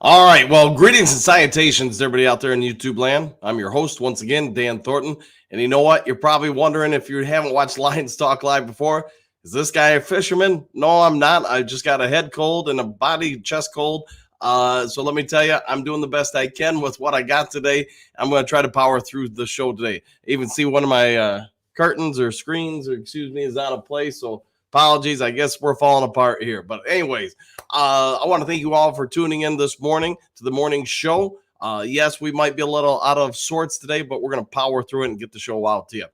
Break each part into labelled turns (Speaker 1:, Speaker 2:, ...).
Speaker 1: All right. Well, greetings and salutations to everybody out there in YouTube land. I'm your host once again, Dan Thornton. And you know what? You're probably wondering if you haven't watched Lions Talk Live before. Is this guy a fisherman? No, I'm not. I just got a head cold and a body chest cold. So let me tell you, I'm doing the best I can with what I got today. I'm going to try to power through the show today. I even see one of my curtains or screens, or excuse me, is out of place. So apologies. I guess we're falling apart here. But anyways, I want to thank you all for tuning in this morning to the morning show. Yes, we might be a little out of sorts today, but we're going to power through it and get the show out to you.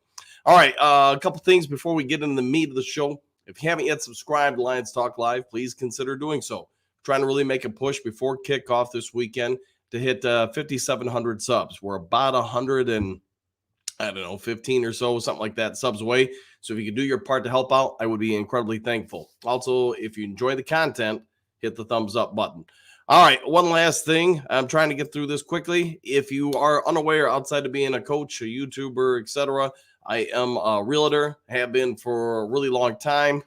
Speaker 1: All right, a couple things before we get in the meat of the show. If you haven't yet subscribed to Lions Talk Live, please consider doing so. I'm trying to really make a push before kickoff this weekend to hit 5,700 subs. We're about 100 and 15 or so, something like that, subs away. So if you could do your part to help out, I would be incredibly thankful. Also, if you enjoy the content, hit the thumbs up button. All right, one last thing. I'm trying to get through this quickly. If you are unaware, outside of being a coach, a YouTuber, etc., I am a realtor, have been for a really long time.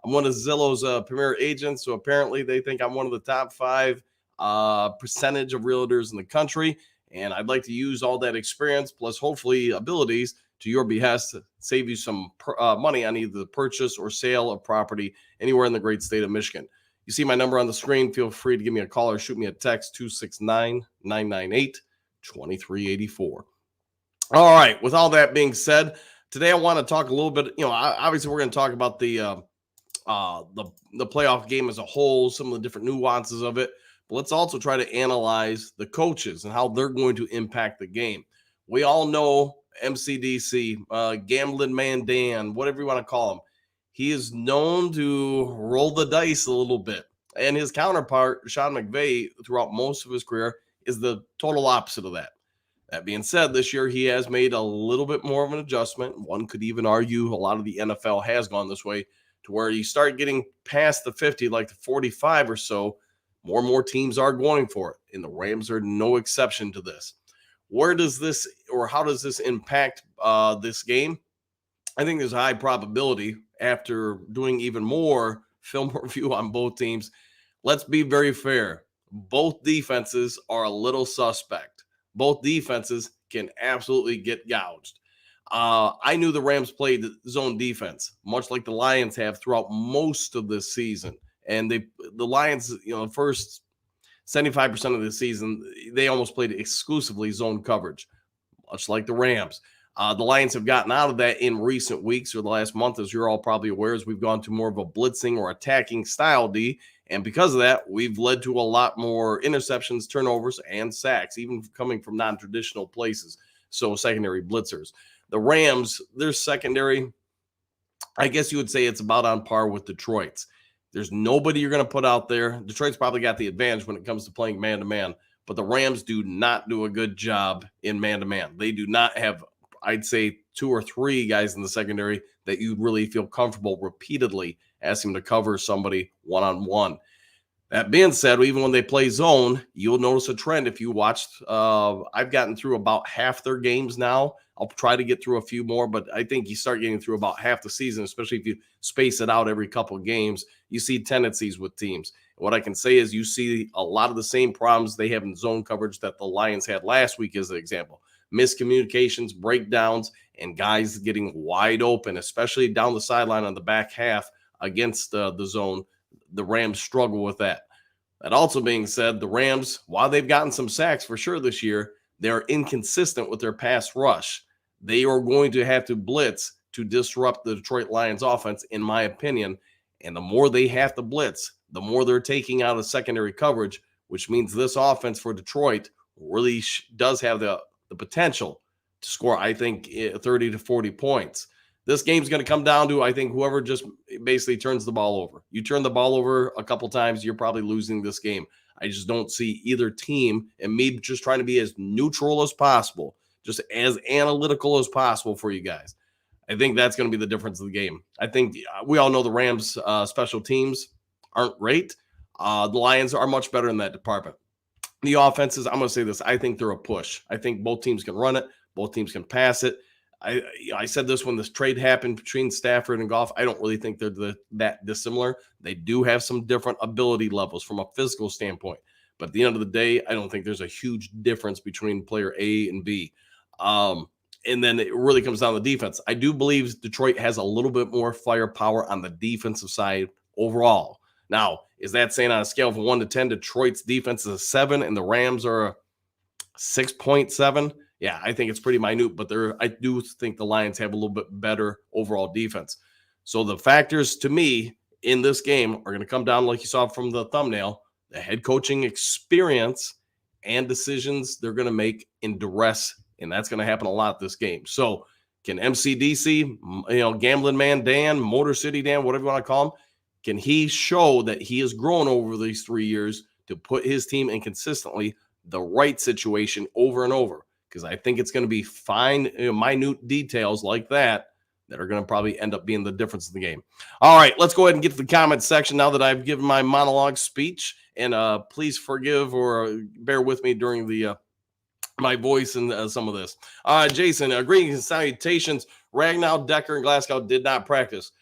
Speaker 1: I'm one of Zillow's premier agents, so apparently they think I'm one of the top 5 percentage of realtors in the country. And I'd like to use all that experience plus hopefully abilities to your behest to save you some money on either the purchase or sale of property anywhere in the great state of Michigan. You see my number on the screen. Feel free to give me a call or shoot me a text, 269-998-2384. All right. With all that being said, today I want to talk a little bit, obviously we're going to talk about the playoff game as a whole, some of the different nuances of it. But let's also try to analyze the coaches and how they're going to impact the game. We all know MCDC, Gambling Man Dan, whatever you want to call him. He is known to roll the dice a little bit. And his counterpart, Sean McVay, throughout most of his career, is the total opposite of that. That being said, this year he has made a little bit more of an adjustment. One could even argue a lot of the NFL has gone this way, to where you start getting past the 50, like the 45 or so, more and more teams are going for it. And the Rams are no exception to this. Where does this, or how does this impact this game? I think there's a high probability, after doing even more film review on both teams. Let's be very fair. Both defenses are a little suspect. Both defenses can absolutely get gouged. I knew the Rams played zone defense, much like the Lions have throughout most of this season. And the Lions, the first 75% of the season, they almost played exclusively zone coverage, much like the Rams. The Lions have gotten out of that in recent weeks, or the last month, as you're all probably aware, as we've gone to more of a blitzing or attacking style D. And because of that, we've led to a lot more interceptions, turnovers, and sacks, even coming from non-traditional places. So secondary blitzers. The Rams, their secondary, I guess you would say it's about on par with Detroit's. There's nobody you're going to put out there. Detroit's probably got the advantage when it comes to playing man-to-man, but the Rams do not do a good job in man-to-man. They do not have, I'd say, 2 or 3 guys in the secondary that you really feel comfortable repeatedly asking to cover somebody one-on-one. That being said, even when they play zone, you'll notice a trend. If you watched, I've gotten through about half their games now. I'll try to get through a few more, but I think you start getting through about half the season, especially if you space it out every couple of games. You see tendencies with teams. What I can say is you see a lot of the same problems they have in zone coverage that the Lions had last week, as an example. Miscommunications, breakdowns, and guys getting wide open, especially down the sideline on the back half against the zone. The Rams struggle with that. That also being said, the Rams, while they've gotten some sacks for sure this year, they're inconsistent with their pass rush. They are going to have to blitz to disrupt the Detroit Lions offense, in my opinion. And the more they have to blitz, the more they're taking out of secondary coverage, which means this offense for Detroit really does have the potential to score, I think, 30 to 40 points. This game's going to come down to, I think, whoever just basically turns the ball over. You turn the ball over a couple times, you're probably losing this game. I just don't see either team, and me just trying to be as neutral as possible, just as analytical as possible for you guys. I think that's going to be the difference of the game. I think we all know the Rams' special teams aren't great. The Lions are much better in that department. The offenses, I'm going to say this, I think they're a push. I think both teams can run it. Both teams can pass it. I said this when this trade happened between Stafford and Goff. I don't really think they're that dissimilar. They do have some different ability levels from a physical standpoint. But at the end of the day, I don't think there's a huge difference between player A and B. And then it really comes down to defense. I do believe Detroit has a little bit more firepower on the defensive side overall. Now, is that saying on a scale of 1 to 10, Detroit's defense is a 7 and the Rams are a 6.7? Yeah, I think it's pretty minute, but I do think the Lions have a little bit better overall defense. So the factors to me in this game are going to come down, like you saw from the thumbnail, the head coaching experience and decisions they're going to make in duress, and that's going to happen a lot this game. So can MCDC, Gambling Man Dan, Motor City Dan, whatever you want to call him, can he show that he has grown over these 3 years to put his team in consistently the right situation over and over? Because I think it's going to be fine, minute details like that are going to probably end up being the difference in the game. All right, let's go ahead and get to the comments section now that I've given my monologue speech. And please forgive or bear with me during the my voice and some of this. Jason, greetings and salutations. Ragnow, Decker, and Glasgow did not practice.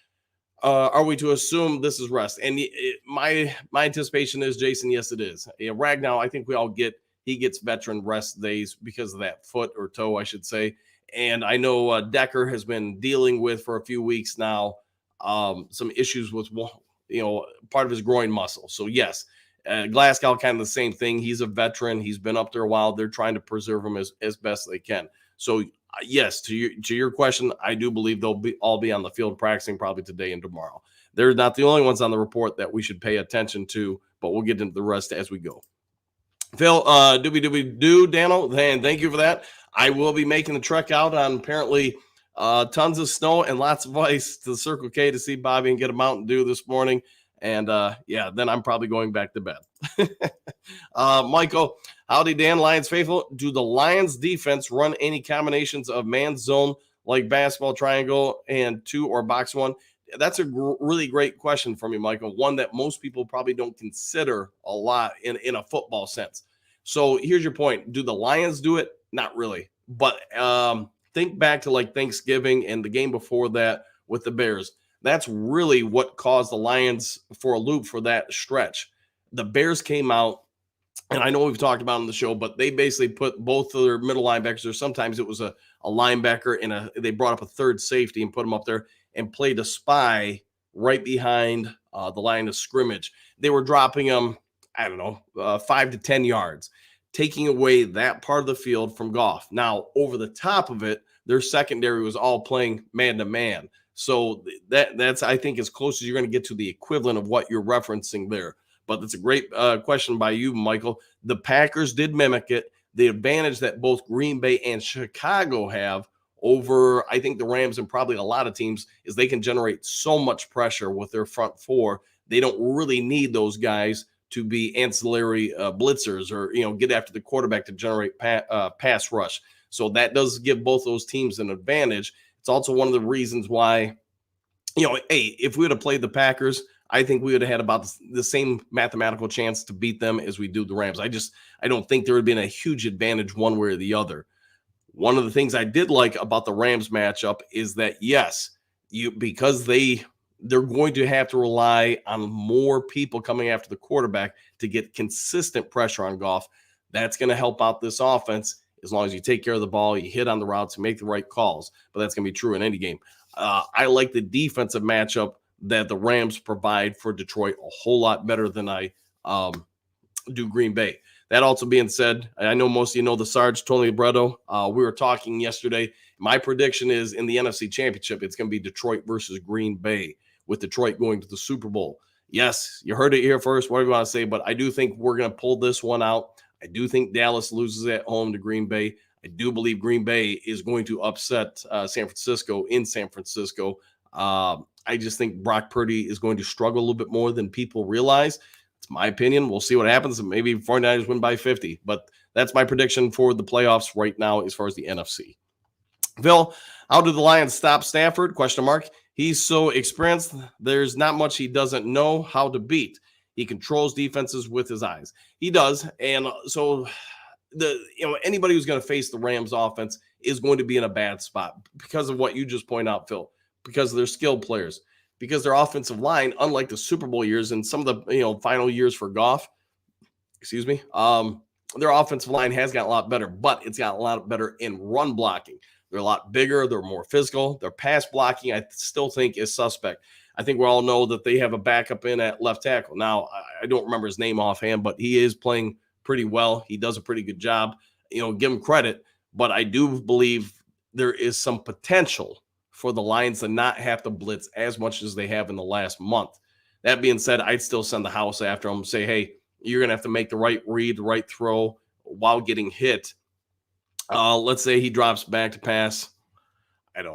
Speaker 1: Are we to assume this is rest? And my anticipation is, Jason, yes, it is. Ragnow, I think we all he gets veteran rest days because of that foot or toe, I should say. And I know Decker has been dealing with for a few weeks now some issues with, part of his groin muscle. So, yes, Glasgow, kind of the same thing. He's a veteran. He's been up there a while. They're trying to preserve him as best they can. So, yes, to your question, I do believe they'll all be on the field practicing probably today and tomorrow. They're not the only ones on the report that we should pay attention to, but we'll get into the rest as we go. Phil, doobie-doobie-doo, Dano, and thank you for that. I will be making the trek out on apparently tons of snow and lots of ice to the Circle K to see Bobby and get a Mountain Dew this morning. And, then I'm probably going back to bed. Michael, howdy, Dan, Lions faithful. Do the Lions defense run any combinations of man zone like basketball triangle and 2 or box 1? That's a really great question for me, Michael. One that most people probably don't consider a lot in a football sense. So here's your point. Do the Lions do it? Not really. But think back to like Thanksgiving and the game before that with the Bears. That's really what caused the Lions for a loop for that stretch. The Bears came out, and I know we've talked about it on the show, but they basically put both of their middle linebackers, or sometimes it was a linebacker, and they brought up a third safety and put them up there and played a spy right behind the line of scrimmage. They were dropping them, 5 to 10 yards, taking away that part of the field from Goff. Now, over the top of it, their secondary was all playing man-to-man. So that's, I think, as close as you're going to get to the equivalent of what you're referencing there. But that's a great question by you, Michael. The Packers did mimic it. The advantage that both Green Bay and Chicago have over, I think, the Rams and probably a lot of teams is they can generate so much pressure with their front four. They don't really need those guys to be ancillary blitzers or, get after the quarterback to generate pass rush. So that does give both those teams an advantage. It's also one of the reasons why, if we would have played the Packers, I think we would have had about the same mathematical chance to beat them as we do the Rams. I don't think there would have been a huge advantage one way or the other. One of the things I did like about the Rams matchup is that, yes, because they're going to have to rely on more people coming after the quarterback to get consistent pressure on Goff. That's going to help out this offense as long as you take care of the ball, you hit on the routes, and make the right calls. But that's going to be true in any game. I like the defensive matchup that the Rams provide for Detroit a whole lot better than I do Green Bay. That also being said, I know most of you know the Sarge, Tony Libretto. We were talking yesterday. My prediction is in the NFC Championship, it's going to be Detroit versus Green Bay, with Detroit going to the Super Bowl. Yes, you heard it here first, whatever you want to say, but I do think we're going to pull this one out. I do think Dallas loses at home to Green Bay. I do believe Green Bay is going to upset San Francisco in San Francisco. I just think Brock Purdy is going to struggle a little bit more than people realize. It's my opinion. We'll see what happens. Maybe 49ers win by 50, but that's my prediction for the playoffs right now as far as the NFC. Phil, how do the Lions stop Stafford? Question mark. He's so experienced. There's not much he doesn't know how to beat. He controls defenses with his eyes. He does. And so anybody who's going to face the Rams offense is going to be in a bad spot because of what you just point out, Phil, because they're skilled players, because their offensive line, unlike the Super Bowl years and some of the final years for Goff, excuse me. Their offensive line has gotten a lot better, but it's gotten a lot better in run blocking. They're a lot bigger. They're more physical. Their pass blocking, I still think, is suspect. I think we all know that they have a backup in at left tackle. Now, I don't remember his name offhand, but he is playing pretty well. He does a pretty good job. Give him credit. But I do believe there is some potential for the Lions to not have to blitz as much as they have in the last month. That being said, I'd still send the house after him and say, hey, you're going to have to make the right read, the right throw while getting hit. Let's say he drops back to pass,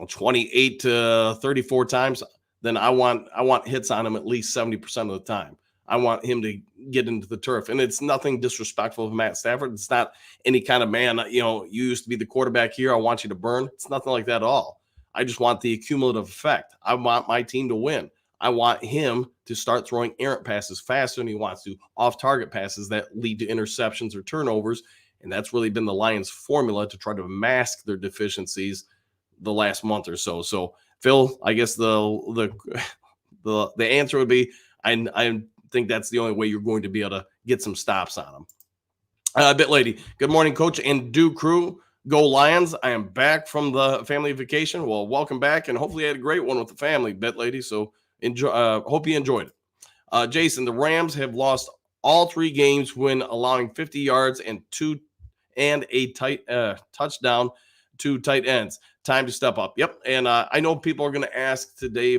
Speaker 1: 28 to 34 times. Then I want hits on him at least 70% of the time. I want him to get into the turf. And it's nothing disrespectful of Matt Stafford. It's not any kind of, man, you used to be the quarterback here, I want you to burn. It's nothing like that at all. I just want the cumulative effect. I want my team to win. I want him to start throwing errant passes faster than he wants to, off-target passes that lead to interceptions or turnovers. And that's really been the Lions' formula to try to mask their deficiencies the last month or so. So, Phil, I guess the answer would be I think that's the only way you're going to be able to get some stops on them. Bit Lady, good morning, Coach and Do Crew. Go Lions. I am back from the family vacation. Well, welcome back, and hopefully you had a great one with the family, Bit Lady. So enjoy. Hope you enjoyed it. Jason, the Rams have lost all 3 games when allowing 50 yards and a tight touchdown to tight ends. Time to step up. Yep. And I know people are going to ask today,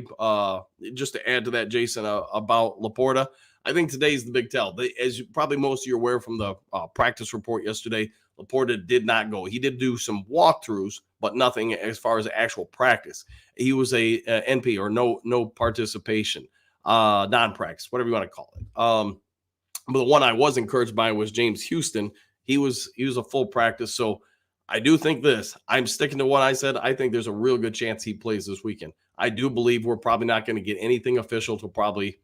Speaker 1: just to add to that, Jason, about Laporta. I think today's the big tell. As probably most of you are aware from the practice report yesterday, Laporta did not go. He did do some walkthroughs, but nothing as far as actual practice. He was a NP, or no participation, non-practice, whatever you want to call it. But the one I was encouraged by was James Houston. He was a full practice. So I do think this. I'm sticking to what I said. I think there's a real good chance he plays this weekend. I do believe we're probably not going to get anything official till probably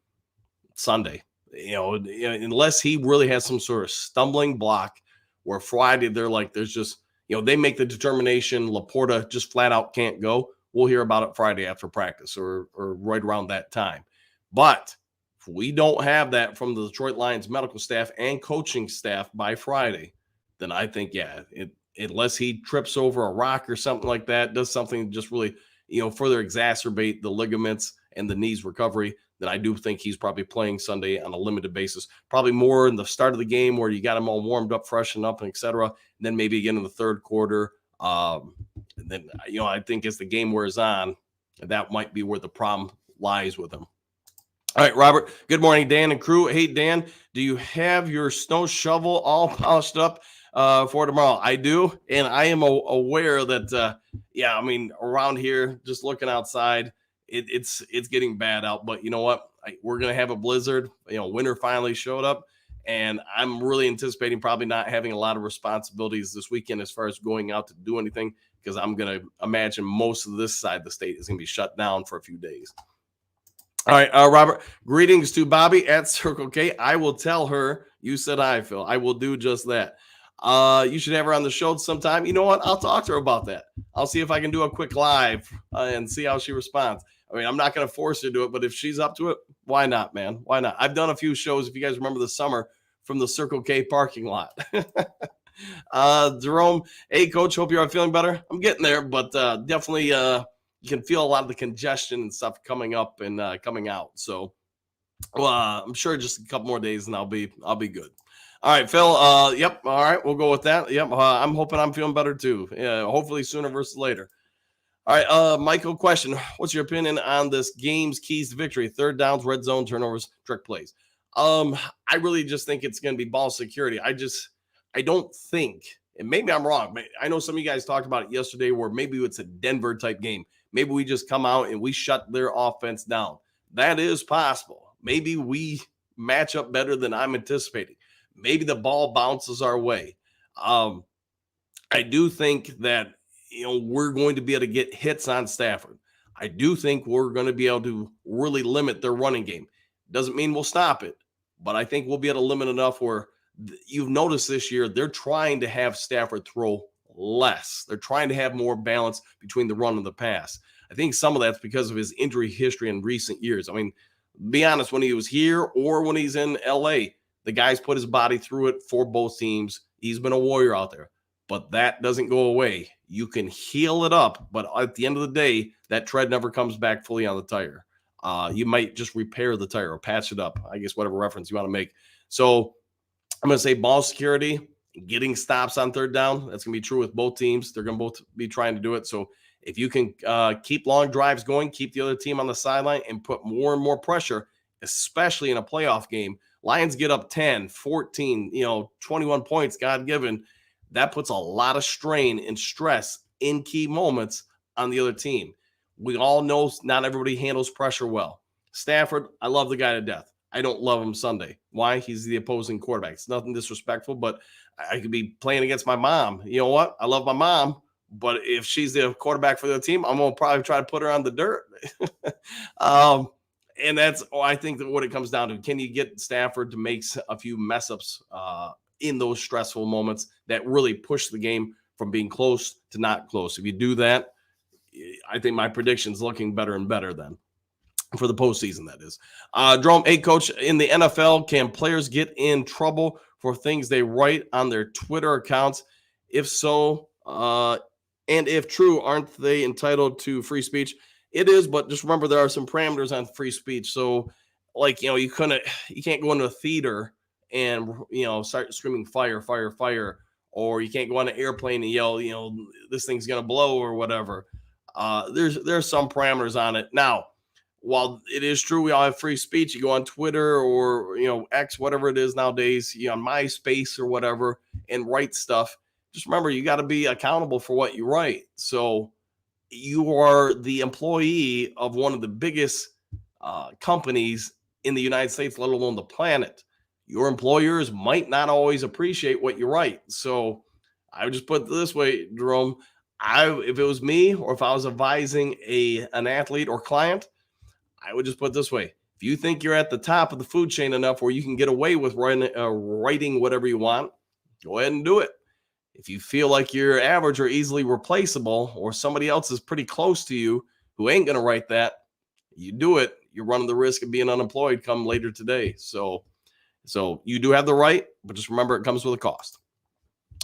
Speaker 1: Sunday. Unless he really has some sort of stumbling block where Friday there's just, they make the determination Laporta just flat out can't go. We'll hear about it Friday after practice or right around that time. But if we don't have that from the Detroit Lions medical staff and coaching staff by Friday, then I think, unless he trips over a rock or something like that, does something just really, further exacerbate the ligaments and the knees recovery, then I do think he's probably playing Sunday on a limited basis, probably more in the start of the game where you got him all warmed up, freshened up, and et cetera. And then maybe again in the third quarter. And then, I think as the game wears on, that might be where the problem lies with him. All right, Robert. Good morning, Dan and crew. Hey, Dan, do you have your snow shovel all polished up for tomorrow? I do, and I am aware that, around here, just looking outside, it's getting bad out. But you know what? We're gonna have a blizzard. Winter finally showed up, and I'm really anticipating probably not having a lot of responsibilities this weekend as far as going out to do anything, because I'm gonna imagine most of this side of the state is gonna be shut down for a few days. All right, Robert, greetings to Bobby at Circle K. I will tell her you said hi, Phil. I will do just that. You should have her on the show sometime. You know what? I'll talk to her about that. I'll see if I can do a quick live and see how she responds. I'm not going to force her to do it, but if she's up to it, why not, man? Why not? I've done a few shows, if you guys remember the summer, from the Circle K parking lot. Jerome, hey, Coach, hope you're feeling better. I'm getting there, but definitely you can feel a lot of the congestion and stuff coming up and coming out. So I'm sure just a couple more days and I'll be good. All right, Phil. Yep. All right, we'll go with that. Yep. I'm hoping I'm feeling better too. Yeah, hopefully sooner versus later. All right, Michael, question. What's your opinion on this game's keys to victory? Third downs, red zone, turnovers, trick plays. I really just think it's going to be ball security. I don't think, and maybe I'm wrong, but I know some of you guys talked about it yesterday where maybe it's a Denver type game. Maybe we just come out and we shut their offense down. That is possible. Maybe we match up better than I'm anticipating. Maybe the ball bounces our way. I do think that, we're going to be able to get hits on Stafford. I do think we're going to be able to really limit their running game. Doesn't mean we'll stop it, but I think we'll be able to limit enough where you've noticed this year, they're trying to have Stafford throw less. They're trying to have more balance between the run and the pass. I think some of that's because of his injury history in recent years. Be honest, when he was here or when he's in LA, The guy's put his body through it for both teams. He's been a warrior out there, but that doesn't go away. You can heal it up, but at the end of the day, that tread never comes back fully on the tire. You might just repair the tire or patch it up, I guess, whatever reference you want to make. So I'm going to say ball security, getting stops on third down. That's going to be true with both teams. They're going to both be trying to do it. So if you can keep long drives going, keep the other team on the sideline, and put more and more pressure, especially in a playoff game. Lions get up 10, 14, 21 points, God given. That puts a lot of strain and stress in key moments on the other team. We all know not everybody handles pressure well. Stafford, I love the guy to death. I don't love him Sunday. Why? He's the opposing quarterback. It's nothing disrespectful, but I could be playing against my mom. You know what? I love my mom, but if she's the quarterback for the team, I'm going to probably try to put her on the dirt. And that's, I think, that what it comes down to. Can you get Stafford to make a few mess-ups in those stressful moments that really push the game from being close to not close? If you do that, I think my prediction's looking better and better then. For the postseason, that is. Jerome, hey, Coach, in the NFL, can players get in trouble for things they write on their Twitter accounts? If so, and if true, aren't they entitled to free speech? It is, but just remember there are some parameters on free speech. So, like, you can't go into a theater and, start screaming fire, fire, fire, or you can't go on an airplane and yell, this thing's going to blow or whatever. There's some parameters on it. Now, while it is true we all have free speech, you go on Twitter or, X, whatever it is nowadays, on MySpace or whatever, and write stuff. Just remember, you got to be accountable for what you write. So you are the employee of one of the biggest companies in the United States, let alone the planet. Your employers might not always appreciate what you write. So I would just put it this way, Jerome. If it was me, or if I was advising an athlete or client, I would just put it this way. If you think you're at the top of the food chain enough where you can get away with writing whatever you want, go ahead and do it. If you feel like you're average or easily replaceable, or somebody else is pretty close to you who ain't going to write that, you do it. You're running the risk of being unemployed come later today. So you do have the right, but just remember it comes with a cost.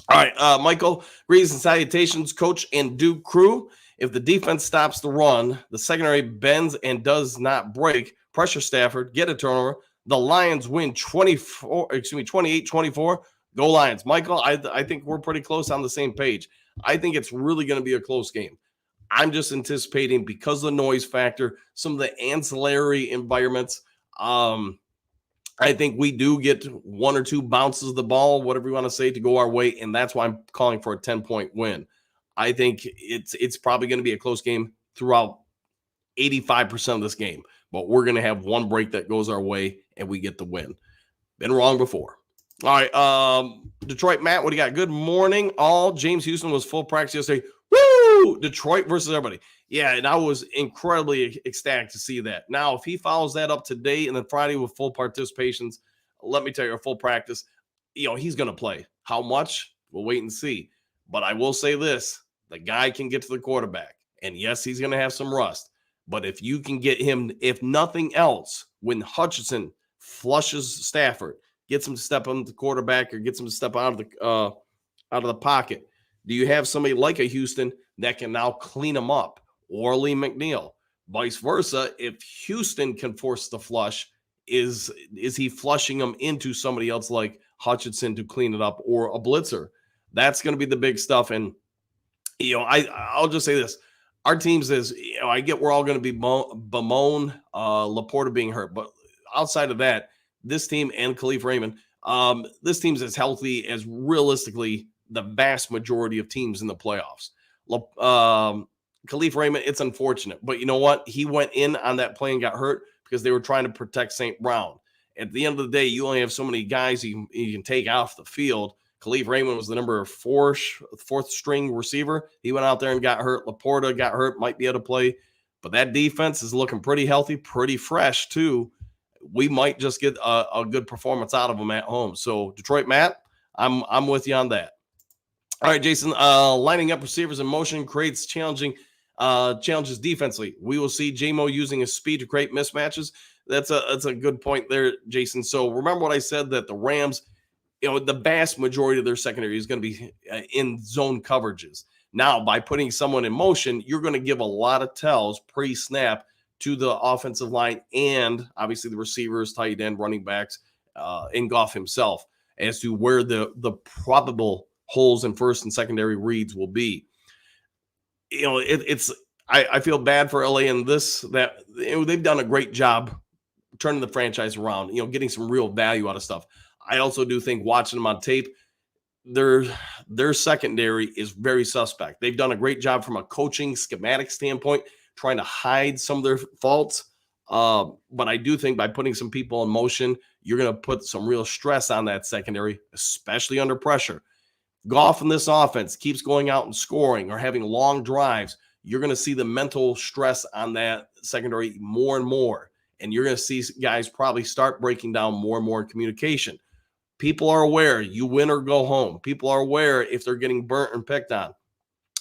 Speaker 1: All right, Michael, greetings and salutations, Coach and Duke crew. If the defense stops the run, the secondary bends and does not break, pressure Stafford, get a turnover, the Lions win 28-24. Go Lions. Michael, I think we're pretty close on the same page. I think it's really going to be a close game. I'm just anticipating, because of the noise factor, some of the ancillary environments. I think we do get one or two bounces of the ball, whatever you want to say, to go our way, and that's why I'm calling for a 10-point win. I think it's probably going to be a close game throughout 85% of this game, but we're going to have one break that goes our way, and we get the win. Been wrong before. All right, Detroit, Matt, what do you got? Good morning, all. James Houston was full practice yesterday. Woo! Detroit versus everybody. Yeah, and I was incredibly ecstatic to see that. Now, if he follows that up today and then Friday with full participations, let me tell you, a full practice, he's going to play. How much? We'll wait and see. But I will say this. The guy can get to the quarterback. And yes, he's going to have some rust. But if you can get him, if nothing else, when Hutchinson flushes Stafford, gets him to step on the quarterback or gets him to step out of the pocket, do you have somebody like a Houston that can now clean him up, or Lee McNeil? Vice versa, if Houston can force the flush, is he flushing them into somebody else like Hutchinson to clean it up, or a blitzer? That's going to be the big stuff. And I'll just say this: our team says, I get we're all going to be bemoan Laporta being hurt, but outside of that, this team and Khalif Raymond, this team's as healthy as realistically the vast majority of teams in the playoffs. Khalif Raymond, it's unfortunate, but you know what? He went in on that play and got hurt because they were trying to protect St. Brown. At the end of the day, you only have so many guys you can take off the field. Khalif Raymond was the number fourth string receiver. He went out there and got hurt. Laporta got hurt, might be able to play. But that defense is looking pretty healthy, pretty fresh too. We might just get a good performance out of them at home. So Detroit, Matt, I'm with you on that. All right, Jason, lining up receivers in motion creates challenges defensively. We will see J-Mo using his speed to create mismatches. That's a good point there, Jason. So remember what I said, that the Rams, the vast majority of their secondary is going to be in zone coverages. Now, by putting someone in motion, you're going to give a lot of tells pre-snap to the offensive line and obviously the receivers, tight end, running backs, and Goff himself as to where the probable holes in first and secondary reads will be. I feel bad for LA in this, that they've done a great job turning the franchise around, getting some real value out of stuff. I also do think, watching them on tape, their secondary is very suspect. They've done a great job from a coaching schematic standpoint, trying to hide some of their faults. But I do think by putting some people in motion, you're going to put some real stress on that secondary, especially under pressure. Goff in this offense keeps going out and scoring or having long drives. You're going to see the mental stress on that secondary more and more. And you're going to see guys probably start breaking down more and more in communication. People are aware you win or go home. People are aware if they're getting burnt and picked on.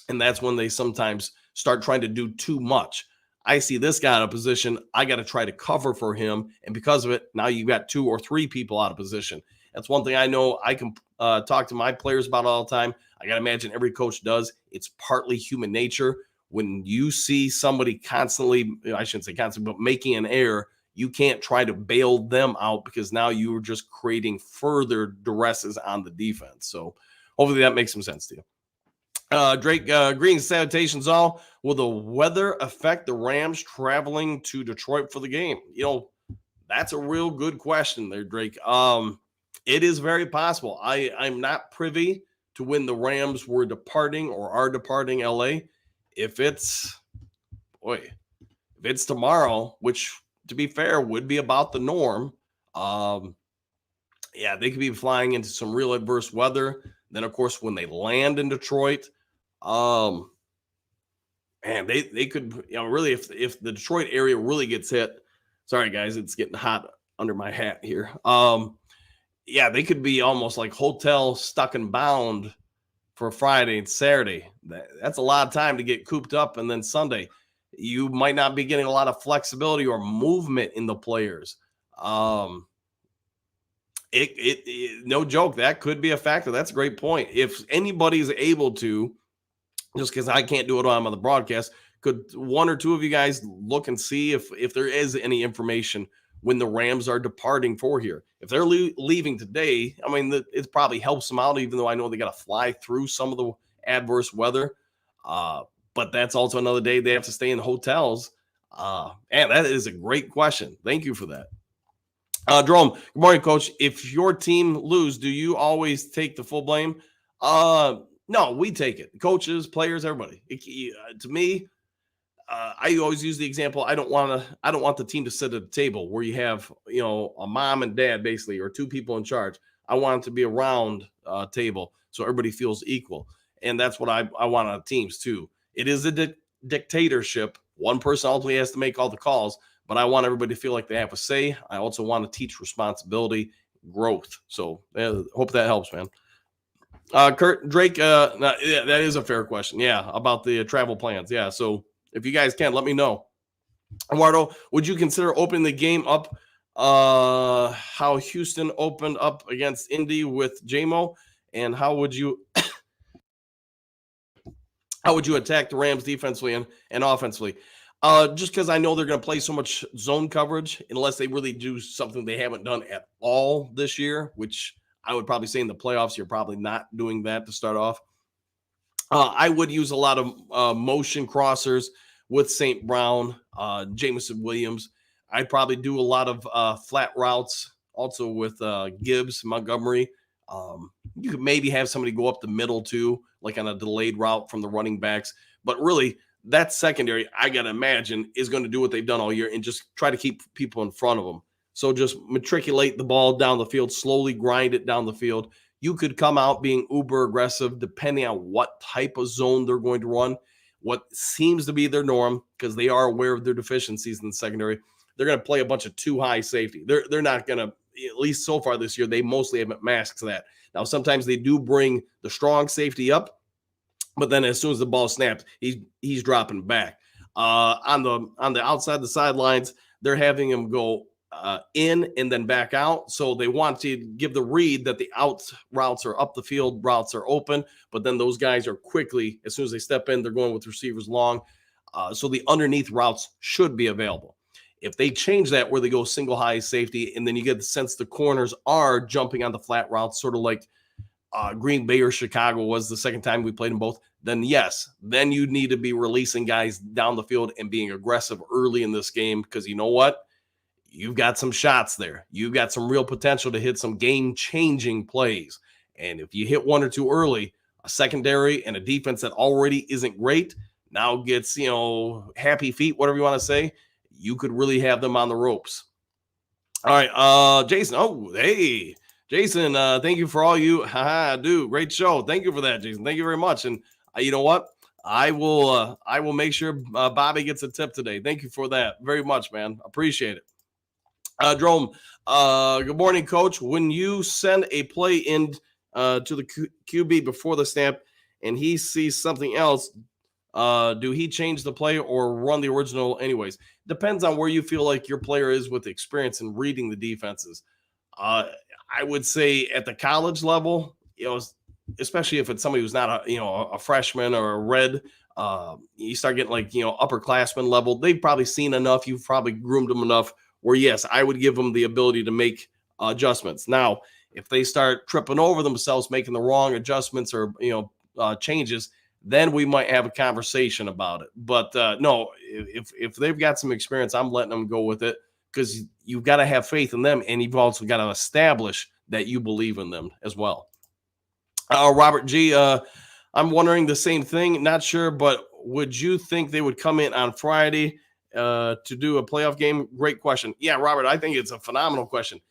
Speaker 1: And that's when they sometimes start trying to do too much. I see this guy out of position. I got to try to cover for him. And because of it, now you've got 2 or 3 people out of position. That's one thing I know I can talk to my players about all the time. I got to imagine every coach does. It's partly human nature. When you see somebody constantly, I shouldn't say constantly, but making an error, you can't try to bail them out, because now you are just creating further duresses on the defense. So hopefully that makes some sense to you. Drake Green, salutations all. Will the weather affect the Rams traveling to Detroit for the game? That's a real good question there, Drake. It is very possible. I'm not privy to when the Rams were departing or are departing LA. If it's tomorrow, which, to be fair, would be about the norm. They could be flying into some real adverse weather. Then, of course, when they land in Detroit, they could, really, if the Detroit area really gets hit. Sorry, guys, it's getting hot under my hat here. They could be almost like hotel stuck and bound for Friday and Saturday. That's a lot of time to get cooped up, and then Sunday, you might not be getting a lot of flexibility or movement in the players. No joke, that could be a factor. That's a great point. If anybody's able to, just because I can't do it on the broadcast, could 1 or 2 of you guys look and see if there is any information when the Rams are departing for here? If they're leaving today, it probably helps them out, even though I know they got to fly through some of the adverse weather. But that's also another day they have to stay in hotels. And that is a great question. Thank you for that. Jerome, good morning, Coach. If your team lose, do you always take the full blame? No, we take it. Coaches, players, everybody. To me, I always use the example. I don't want the team to sit at a table where you have, a mom and dad, basically, or 2 people in charge. I want it to be a round table so everybody feels equal. And that's what I want on teams too. It is a dictatorship. One person ultimately has to make all the calls, but I want everybody to feel like they have a say. I also want to teach responsibility, growth. So hope that helps, man. Kurt, Drake, that is a fair question. Yeah, about the travel plans. Yeah, so if you guys can, let me know. Eduardo, would you consider opening the game up how Houston opened up against Indy with JMO? And how would you attack the Rams defensively and offensively? Just because I know they're going to play so much zone coverage, unless they really do something they haven't done at all this year, which I would probably say in the playoffs, you're probably not doing that to start off. I would use a lot of motion crossers with St. Brown, Jameson Williams. I'd probably do a lot of flat routes also with Gibbs, Montgomery. You could maybe have somebody go up the middle too, like on a delayed route from the running backs. But really, that secondary, I got to imagine, is going to do what they've done all year and just try to keep people in front of them. So just matriculate the ball down the field, slowly grind it down the field. You could come out being uber aggressive depending on what type of zone they're going to run, what seems to be their norm, because they are aware of their deficiencies in the secondary. They're going to play a bunch of too high safety. They're not going to, at least so far this year, they mostly haven't masked that. Now, sometimes they do bring the strong safety up, but then as soon as the ball snaps, he's dropping back. On the outside the sidelines, they're having him go in and then back out. So they want to give the read that the out routes or up the field routes are open, but then those guys are quickly, as soon as they step in, they're going with receivers long. So the underneath routes should be available. If they change that where they go single high safety, and then you get the sense the corners are jumping on the flat routes, sort of like Green Bay or Chicago was the second time we played them both, then yes, then you need to be releasing guys down the field and being aggressive early in this game, because you know what? You've got some shots there. You've got some real potential to hit some game-changing plays. And if you hit one or two early, a secondary and a defense that already isn't great now gets, happy feet, whatever you want to say, you could really have them on the ropes. All right, Jason. Oh, hey, Jason, thank you for all you do. Great show. Thank you for that, Jason. Thank you very much. And you know what? I will make sure Bobby gets a tip today. Thank you for that very much, man. Appreciate it. Drome, good morning, Coach. When you send a play in to the QB before the snap and he sees something else, do he change the play or run the original anyways? Depends on where you feel like your player is with experience in reading the defenses. I would say at the college level, especially if it's somebody who's not a freshman or a red, you start getting like, upperclassmen level. They've probably seen enough. You've probably groomed them enough where, yes, I would give them the ability to make adjustments. Now, if they start tripping over themselves, making the wrong adjustments or, changes, then we might have a conversation about it. But no, if they've got some experience, I'm letting them go with it, because you've got to have faith in them, and you've also got to establish that you believe in them as well. Robert G., I'm wondering the same thing. Not sure, but would you think they would come in on Friday to do a playoff game? Great question. Yeah, Robert, I think it's a phenomenal question.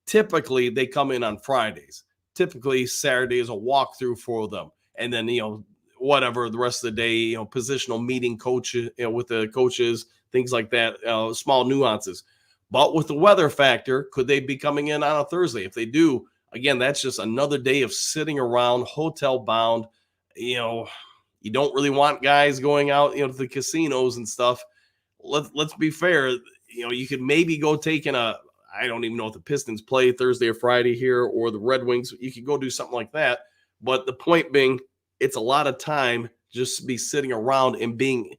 Speaker 1: Typically, they come in on Fridays. Typically, Saturday is a walkthrough for them. And then, whatever the rest of the day, positional meeting coaches, with the coaches, things like that, small nuances. But with the weather factor, could they be coming in on a Thursday? If they do, again, that's just another day of sitting around, hotel bound. You don't really want guys going out, to the casinos and stuff. Let's be fair. You could maybe go taking I don't even know if the Pistons play Thursday or Friday here, or the Red Wings. You could go do something like that. But the point being, it's a lot of time just to be sitting around and being,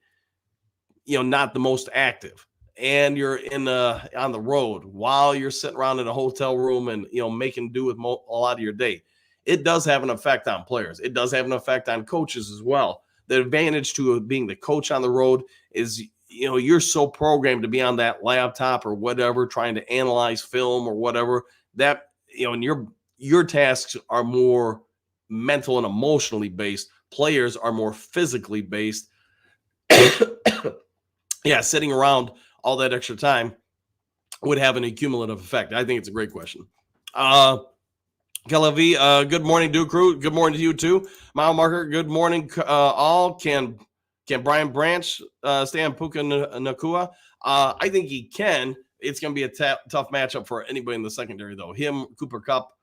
Speaker 1: not the most active. And you're on the road while you're sitting around in a hotel room and, making do with a lot of your day. It does have an effect on players. It does have an effect on coaches as well. The advantage to being the coach on the road is, you're so programmed to be on that laptop or whatever, trying to analyze film or whatever, that, and your tasks are more mental and emotionally based. Players are more physically based. Yeah, sitting around all that extra time would have an accumulative effect. I think it's a great question. Kelavi, good morning, Duke Crew. Good morning to you too. Mile Marker, good morning, all. Can Brian Branch stay on Puka Nacua? I think he can. It's going to be a tough matchup for anybody in the secondary, though. Him, Cooper Kupp,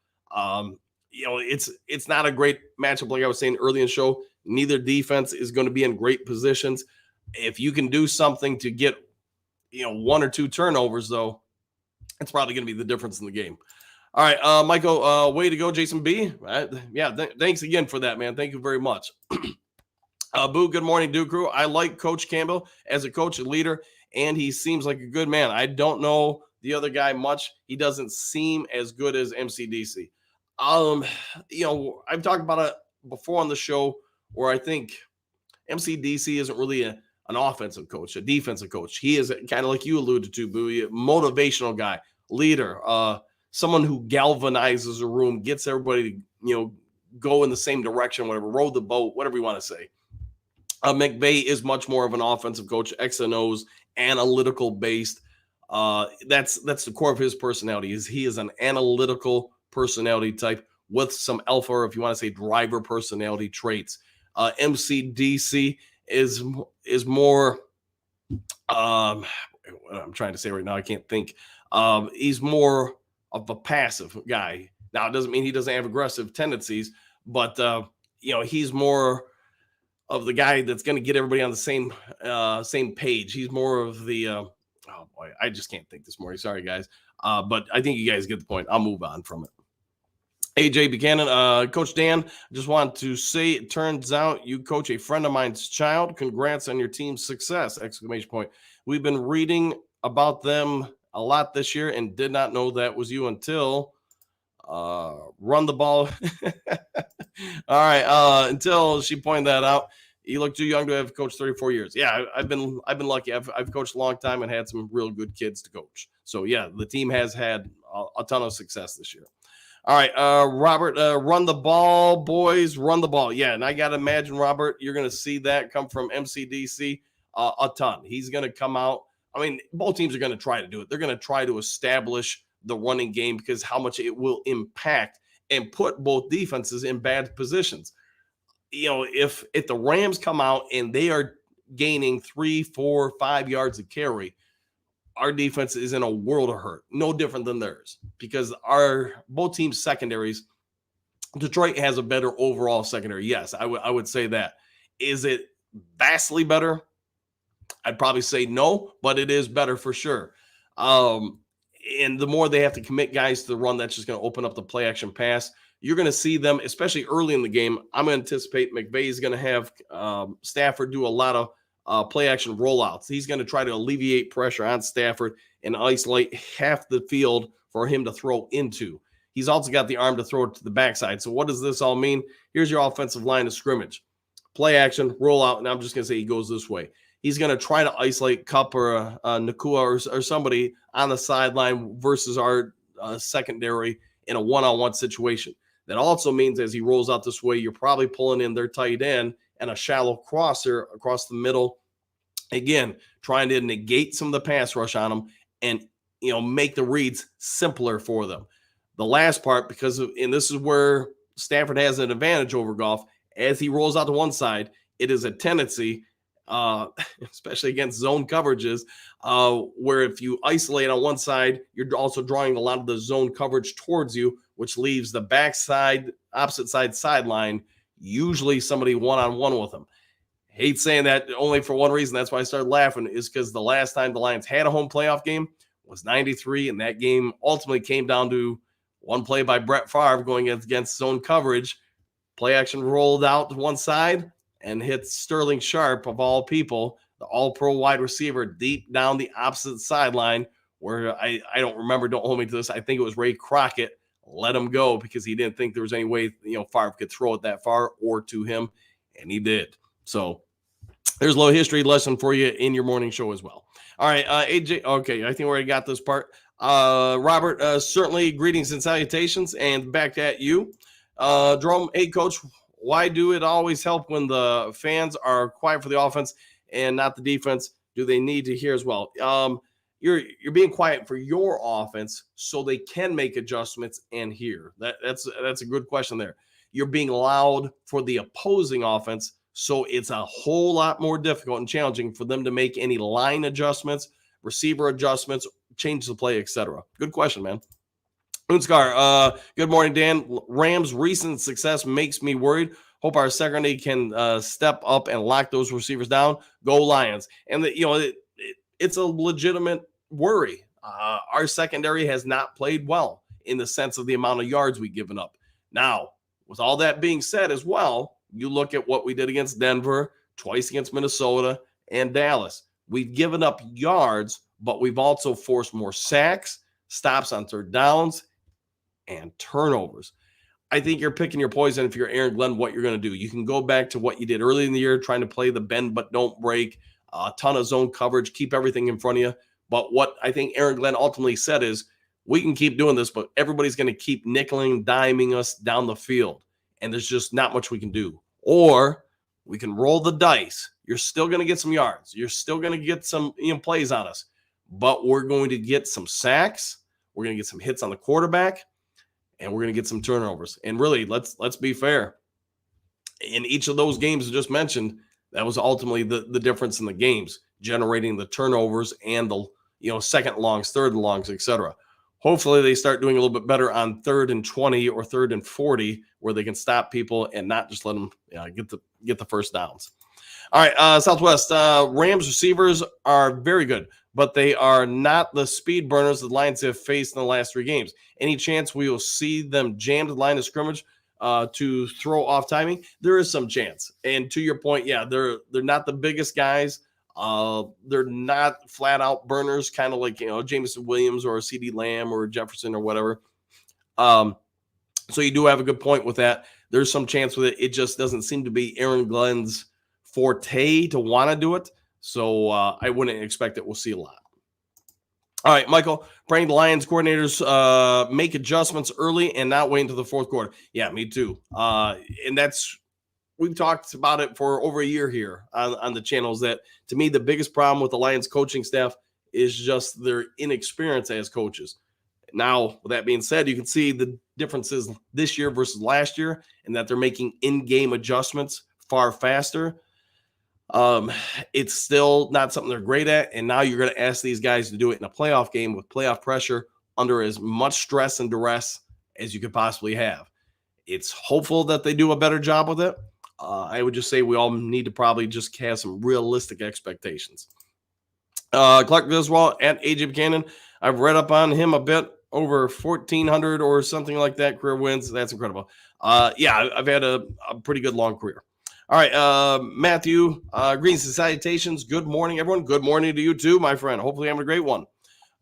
Speaker 1: it's not a great matchup, like I was saying early in the show. Neither defense is going to be in great positions. If you can do something to get, one or two turnovers, though, it's probably going to be the difference in the game. All right, Michael, way to go, Jason B. Thanks again for that, man. Thank you very much. Boo, good morning, Duke Crew. I like Coach Campbell as a coach and leader, and he seems like a good man. I don't know the other guy much. He doesn't seem as good as MCDC. I've talked about it before on the show, where I think MCDC isn't really an offensive coach, a defensive coach. He is kind of like you alluded to, Boo, motivational guy, leader, someone who galvanizes a room, gets everybody to, go in the same direction, whatever, row the boat, whatever you want to say. McVay is much more of an offensive coach, X and O's, analytical based. That's the core of his personality. He is an analytical personality type with some alpha, or if you want to say driver personality traits. MCDC is more. What I'm trying to say right now, I can't think. He's more of a passive guy. Now, it doesn't mean he doesn't have aggressive tendencies, but he's more of the guy that's going to get everybody on the same page. He's more of the oh boy, I just can't think this morning. Sorry, guys. But I think you guys get the point. I'll move on from it. AJ Buchanan, Coach Dan, I just want to say it turns out you coach a friend of mine's child. Congrats on your team's success! Exclamation point. We've been reading about them a lot this year and did not know that was you until run the ball. All right. Until she pointed that out. You look too young to have coached 34 years. Yeah, I've been lucky. I've coached a long time and had some real good kids to coach. So yeah, the team has had a ton of success this year. All right, Robert, run the ball, boys, run the ball. Yeah, and I got to imagine, Robert, you're going to see that come from MCDC a ton. He's going to come out. I mean, both teams are going to try to do it. They're going to try to establish the running game because how much it will impact and put both defenses in bad positions. You know, if the Rams come out and they are gaining 3, 4, 5 yards of carry, our defense is in a world of hurt, no different than theirs, because our both teams' secondaries, Detroit has a better overall secondary. Yes, I would say that. Is it vastly better? I'd probably say no, but it is better for sure. And the more they have to commit guys to the run, that's just going to open up the play action pass. You're going to see them, especially early in the game. I'm going to anticipate McVay is going to have Stafford do a lot of play action rollouts. He's going to try to alleviate pressure on Stafford and isolate half the field for him to throw into. He's also got the arm to throw it to the backside. So what does this all mean? Here's your offensive line of scrimmage. Play action, rollout, and I'm just going to say he goes this way. He's going to try to isolate Kupp or Nakua or somebody on the sideline versus our secondary in a one-on-one situation. That also means as he rolls out this way, you're probably pulling in their tight end and a shallow crosser across the middle. Again, trying to negate some of the pass rush on them and, make the reads simpler for them. The last part, and this is where Stafford has an advantage over Goff, as he rolls out to one side, it is a tendency, especially against zone coverages, where if you isolate on one side, you're also drawing a lot of the zone coverage towards you, which leaves the backside, opposite side sideline, usually somebody one-on-one with them. Hate saying that only for one reason. That's why I started laughing, is because the last time the Lions had a home playoff game was 93, and that game ultimately came down to one play by Brett Favre going against zone coverage. Play action rolled out to one side and hit Sterling Sharp, of all people, the all-pro wide receiver, deep down the opposite sideline, where I don't remember, don't hold me to this, I think it was Ray Crockett, let him go because he didn't think there was any way, Favre could throw it that far or to him, and he did. So there's a little history lesson for you in your morning show as well. All right, AJ, okay, I think we already got this part. Robert, certainly greetings and salutations, and back at you. Jerome, hey, Coach, why do it always help when the fans are quiet for the offense and not the defense? Do they need to hear as well? You're being quiet for your offense so they can make adjustments and hear. That's a good question there. You're being loud for the opposing offense, so it's a whole lot more difficult and challenging for them to make any line adjustments, receiver adjustments, change the play, etc. Good question, man. Unskar, good morning, Dan. Rams' recent success makes me worried. Hope our secondary can step up and lock those receivers down. Go Lions. And it's a legitimate worry. Our secondary has not played well in the sense of the amount of yards we've given up. Now, with all that being said as well, you look at what we did against Denver, twice against Minnesota, and Dallas. We've given up yards, but we've also forced more sacks, stops on third downs, and turnovers. I think you're picking your poison if you're Aaron Glenn, what you're going to do. You can go back to what you did early in the year, trying to play the bend but don't break, a ton of zone coverage, keep everything in front of you. But what I think Aaron Glenn ultimately said is, we can keep doing this, but everybody's going to keep nickeling, diming us down the field. And there's just not much we can do. Or we can roll the dice. You're still going to get some yards. You're still going to get some plays on us. But we're going to get some sacks. We're going to get some hits on the quarterback. And we're going to get some turnovers. And really, let's be fair. In each of those games I just mentioned, that was ultimately the difference in the games, generating the turnovers and the second longs, third and longs, etc. Hopefully they start doing a little bit better on 3rd and 20 or 3rd and 40, where they can stop people and not just let them get the first downs. All right, Southwest, Rams receivers are very good. but they are not the speed burners the Lions have faced in the last 3 games. Any chance we will see them jam the line of scrimmage to throw off timing? There is some chance. And to your point, yeah, they're not the biggest guys. They're not flat out burners, kind of like, Jameson Williams or CeeDee Lamb or Jefferson or whatever. So you do have a good point with that. There's some chance with it. It just doesn't seem to be Aaron Glenn's forte to want to do it. So I wouldn't expect that we'll see a lot. All right, Michael, praying the Lions coordinators make adjustments early and not wait until the fourth quarter. Yeah, me too. And we've talked about it for over a year here on the channels, that to me, the biggest problem with the Lions coaching staff is just their inexperience as coaches. Now, with that being said, you can see the differences this year versus last year, and that they're making in-game adjustments far faster. It's still not something they're great at, and now you're going to ask these guys to do it in a playoff game with playoff pressure under as much stress and duress as you could possibly have. It's hopeful that they do a better job with it. I would just say we all need to probably just have some realistic expectations. Clark Griswold at AJ Buchanan. I've read up on him a bit. Over 1,400 or something like that career wins. That's incredible. Yeah, I've had a pretty good long career. All right, Matthew, greetings and salutations. Good morning, everyone. Good morning to you too, my friend. Hopefully having a great one.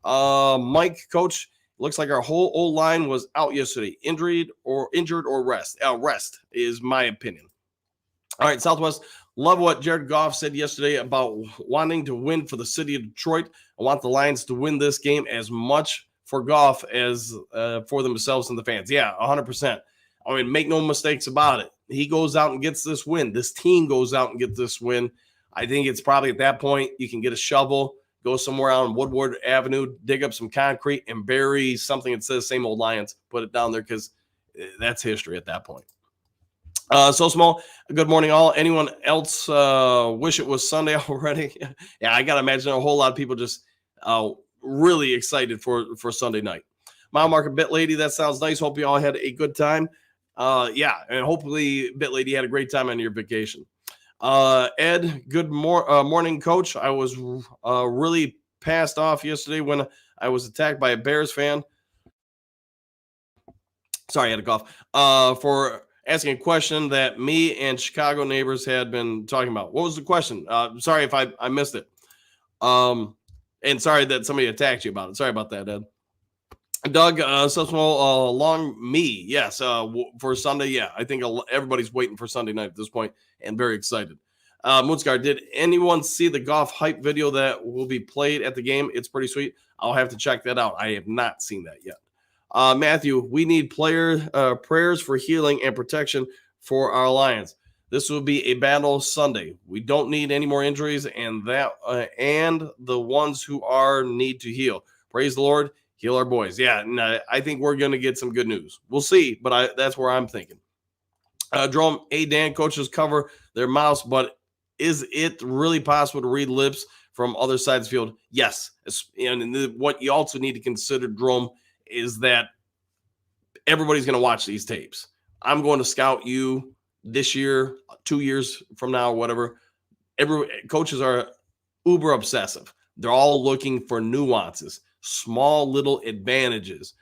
Speaker 1: Mike, coach, looks like our whole old line was out yesterday. Injured or rest. Rest is my opinion. All right, Southwest, love what Jared Goff said yesterday about wanting to win for the city of Detroit. I want the Lions to win this game as much for Goff as for themselves and the fans. Yeah, 100%. I mean, make no mistakes about it. He goes out and gets this win. This team goes out and gets this win. I think it's probably at that point you can get a shovel, go somewhere out on Woodward Avenue, dig up some concrete, and bury something that says same old Lions. Put it down there because that's history at that point. So small. Good morning, all. Anyone else wish it was Sunday already? Yeah, I got to imagine a whole lot of people just really excited for Sunday night. Mile Market Bit Lady, that sounds nice. Hope you all had a good time. Yeah, and hopefully Bit Lady had a great time on your vacation. Ed, good morning, coach. I was really passed off yesterday when I was attacked by a Bears fan. Sorry, I had a cough. For asking a question that me and Chicago neighbors had been talking about. What was the question? Sorry if I missed it. And sorry that somebody attacked you about it. Sorry about that, Ed. Doug, along me. Yes, for Sunday. Yeah, I think everybody's waiting for Sunday night at this point and very excited. Moonscar, did anyone see the Goff hype video that will be played at the game? It's pretty sweet. I'll have to check that out. I have not seen that yet. Matthew, we need prayers for healing and protection for our Lions. This will be a battle Sunday. We don't need any more injuries, and the ones who are need to heal. Praise the Lord. Heal our boys. Yeah, and I think we're going to get some good news. We'll see, but that's where I'm thinking. Jerome, Dan, coaches cover their mouths, but is it really possible to read lips from other sides of the field? Yes. And what you also need to consider, Jerome, is that everybody's going to watch these tapes. I'm going to scout you this year, 2 years from now, whatever. Coaches are uber obsessive. They're all looking for nuances, small little advantages.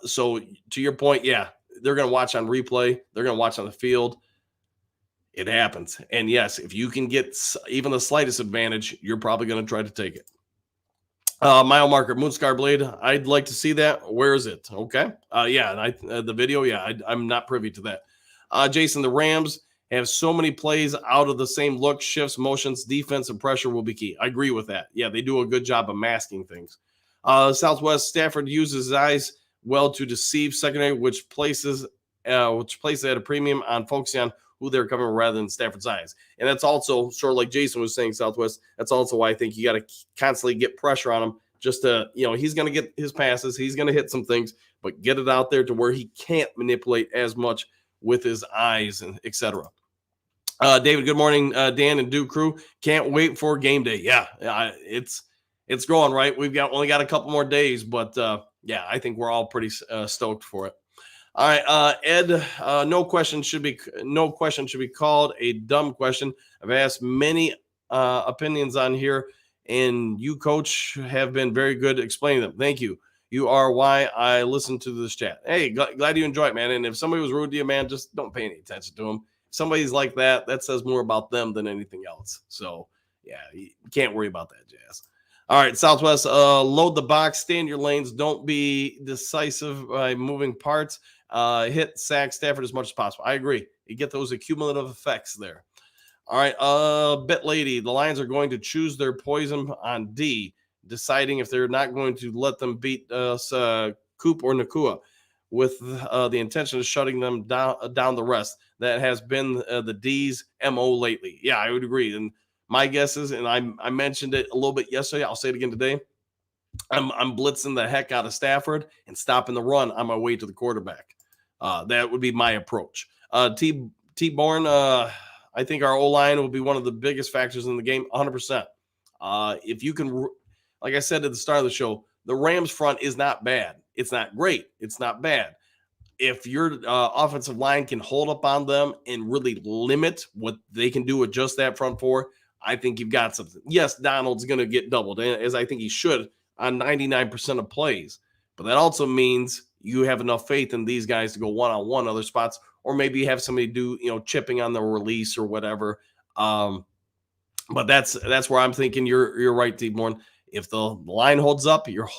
Speaker 1: So to your point, yeah, they're going to watch on replay. They're going to watch on the field. It happens. And yes, if you can get even the slightest advantage, you're probably going to try to take it. Mile marker, Moonscar Blade. I'd like to see that. Where is it? Okay. Yeah. And the video. Yeah. I'm not privy to that. Jason, the Rams have so many plays out of the same look, shifts, motions, defense, and pressure will be key. I agree with that. Yeah. They do a good job of masking things. Southwest, Stafford uses his eyes well to deceive secondary, which places at a premium on focusing on who they're covering rather than Stafford's eyes. And that's also sort of like Jason was saying, Southwest. That's also why I think you got to constantly get pressure on him just to, he's going to get his passes. He's going to hit some things, but get it out there to where he can't manipulate as much with his eyes and et cetera. David, good morning, Dan and Duke crew. Can't wait for game day. Yeah, it's growing, right? We've only got a couple more days, but yeah, I think we're all pretty stoked for it. All right, Ed, no question should be called a dumb question. I've asked many opinions on here, and you, coach, have been very good explaining them. Thank you. You are why I listen to this chat. Hey, glad you enjoy it, man. And if somebody was rude to you, man, just don't pay any attention to them. If somebody's like that, that says more about them than anything else. So, yeah, you can't worry about that, Jazz. All right, Southwest, load the box, stay in your lanes. Don't be decisive by moving parts. Hit sack Stafford as much as possible. I agree. You get those accumulative effects there. All right, Bit Lady, the Lions are going to choose their poison on D, deciding if they're not going to let them beat us, Coop or Nakua, with the intention of shutting them down the rest. That has been the D's MO lately. Yeah, I would agree. And my guess is, and I mentioned it a little bit yesterday, I'll say it again today, I'm blitzing the heck out of Stafford and stopping the run on my way to the quarterback. That would be my approach. T-Born, I think our O-line will be one of the biggest factors in the game, 100%. If you can, like I said at the start of the show, the Rams front is not bad. It's not great. It's not bad. If your offensive line can hold up on them and really limit what they can do with just that front four, I think you've got something. Yes, Donald's going to get doubled, as I think he should on 99% of plays. But that also means you have enough faith in these guys to go one-on-one other spots, or maybe you have somebody do, chipping on the release or whatever. But that's where I'm thinking you're right, T-Born. If the line holds up, you're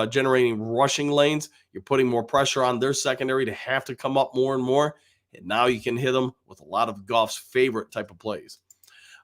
Speaker 1: generating rushing lanes. You're putting more pressure on their secondary to have to come up more and more. And now you can hit them with a lot of Goff's favorite type of plays.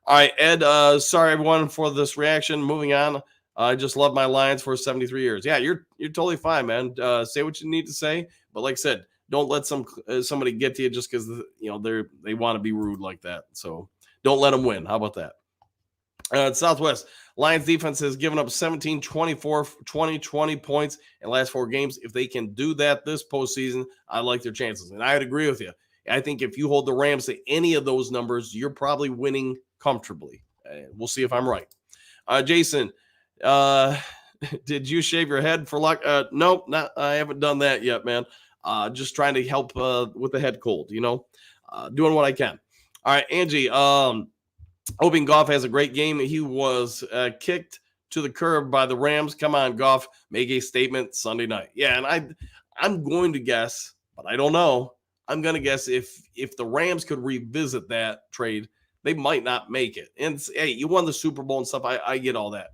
Speaker 1: All right, Ed, sorry, everyone, for this reaction. Moving on. I just love my Lions for 73 years. Yeah, you're totally fine, man. Say what you need to say. But like I said, don't let somebody get to you just because they want to be rude like that. So don't let them win. How about that? Southwest, Lions defense has given up 17, 24, 20 points in the last 4 games. If they can do that this postseason, I like their chances. And I would agree with you. I think if you hold the Rams to any of those numbers, you're probably winning comfortably. We'll see if I'm right. Jason, did you shave your head for luck? Nope, I haven't done that yet, man. Just trying to help with the head cold, doing what I can. All right, Angie, hoping Goff has a great game. He was kicked to the curb by the Rams. Come on, Goff, make a statement Sunday night. Yeah, and I'm going to guess, but I don't know. I'm going to guess if the Rams could revisit that trade, they might not make it. And hey, you won the Super Bowl and stuff. I get all that.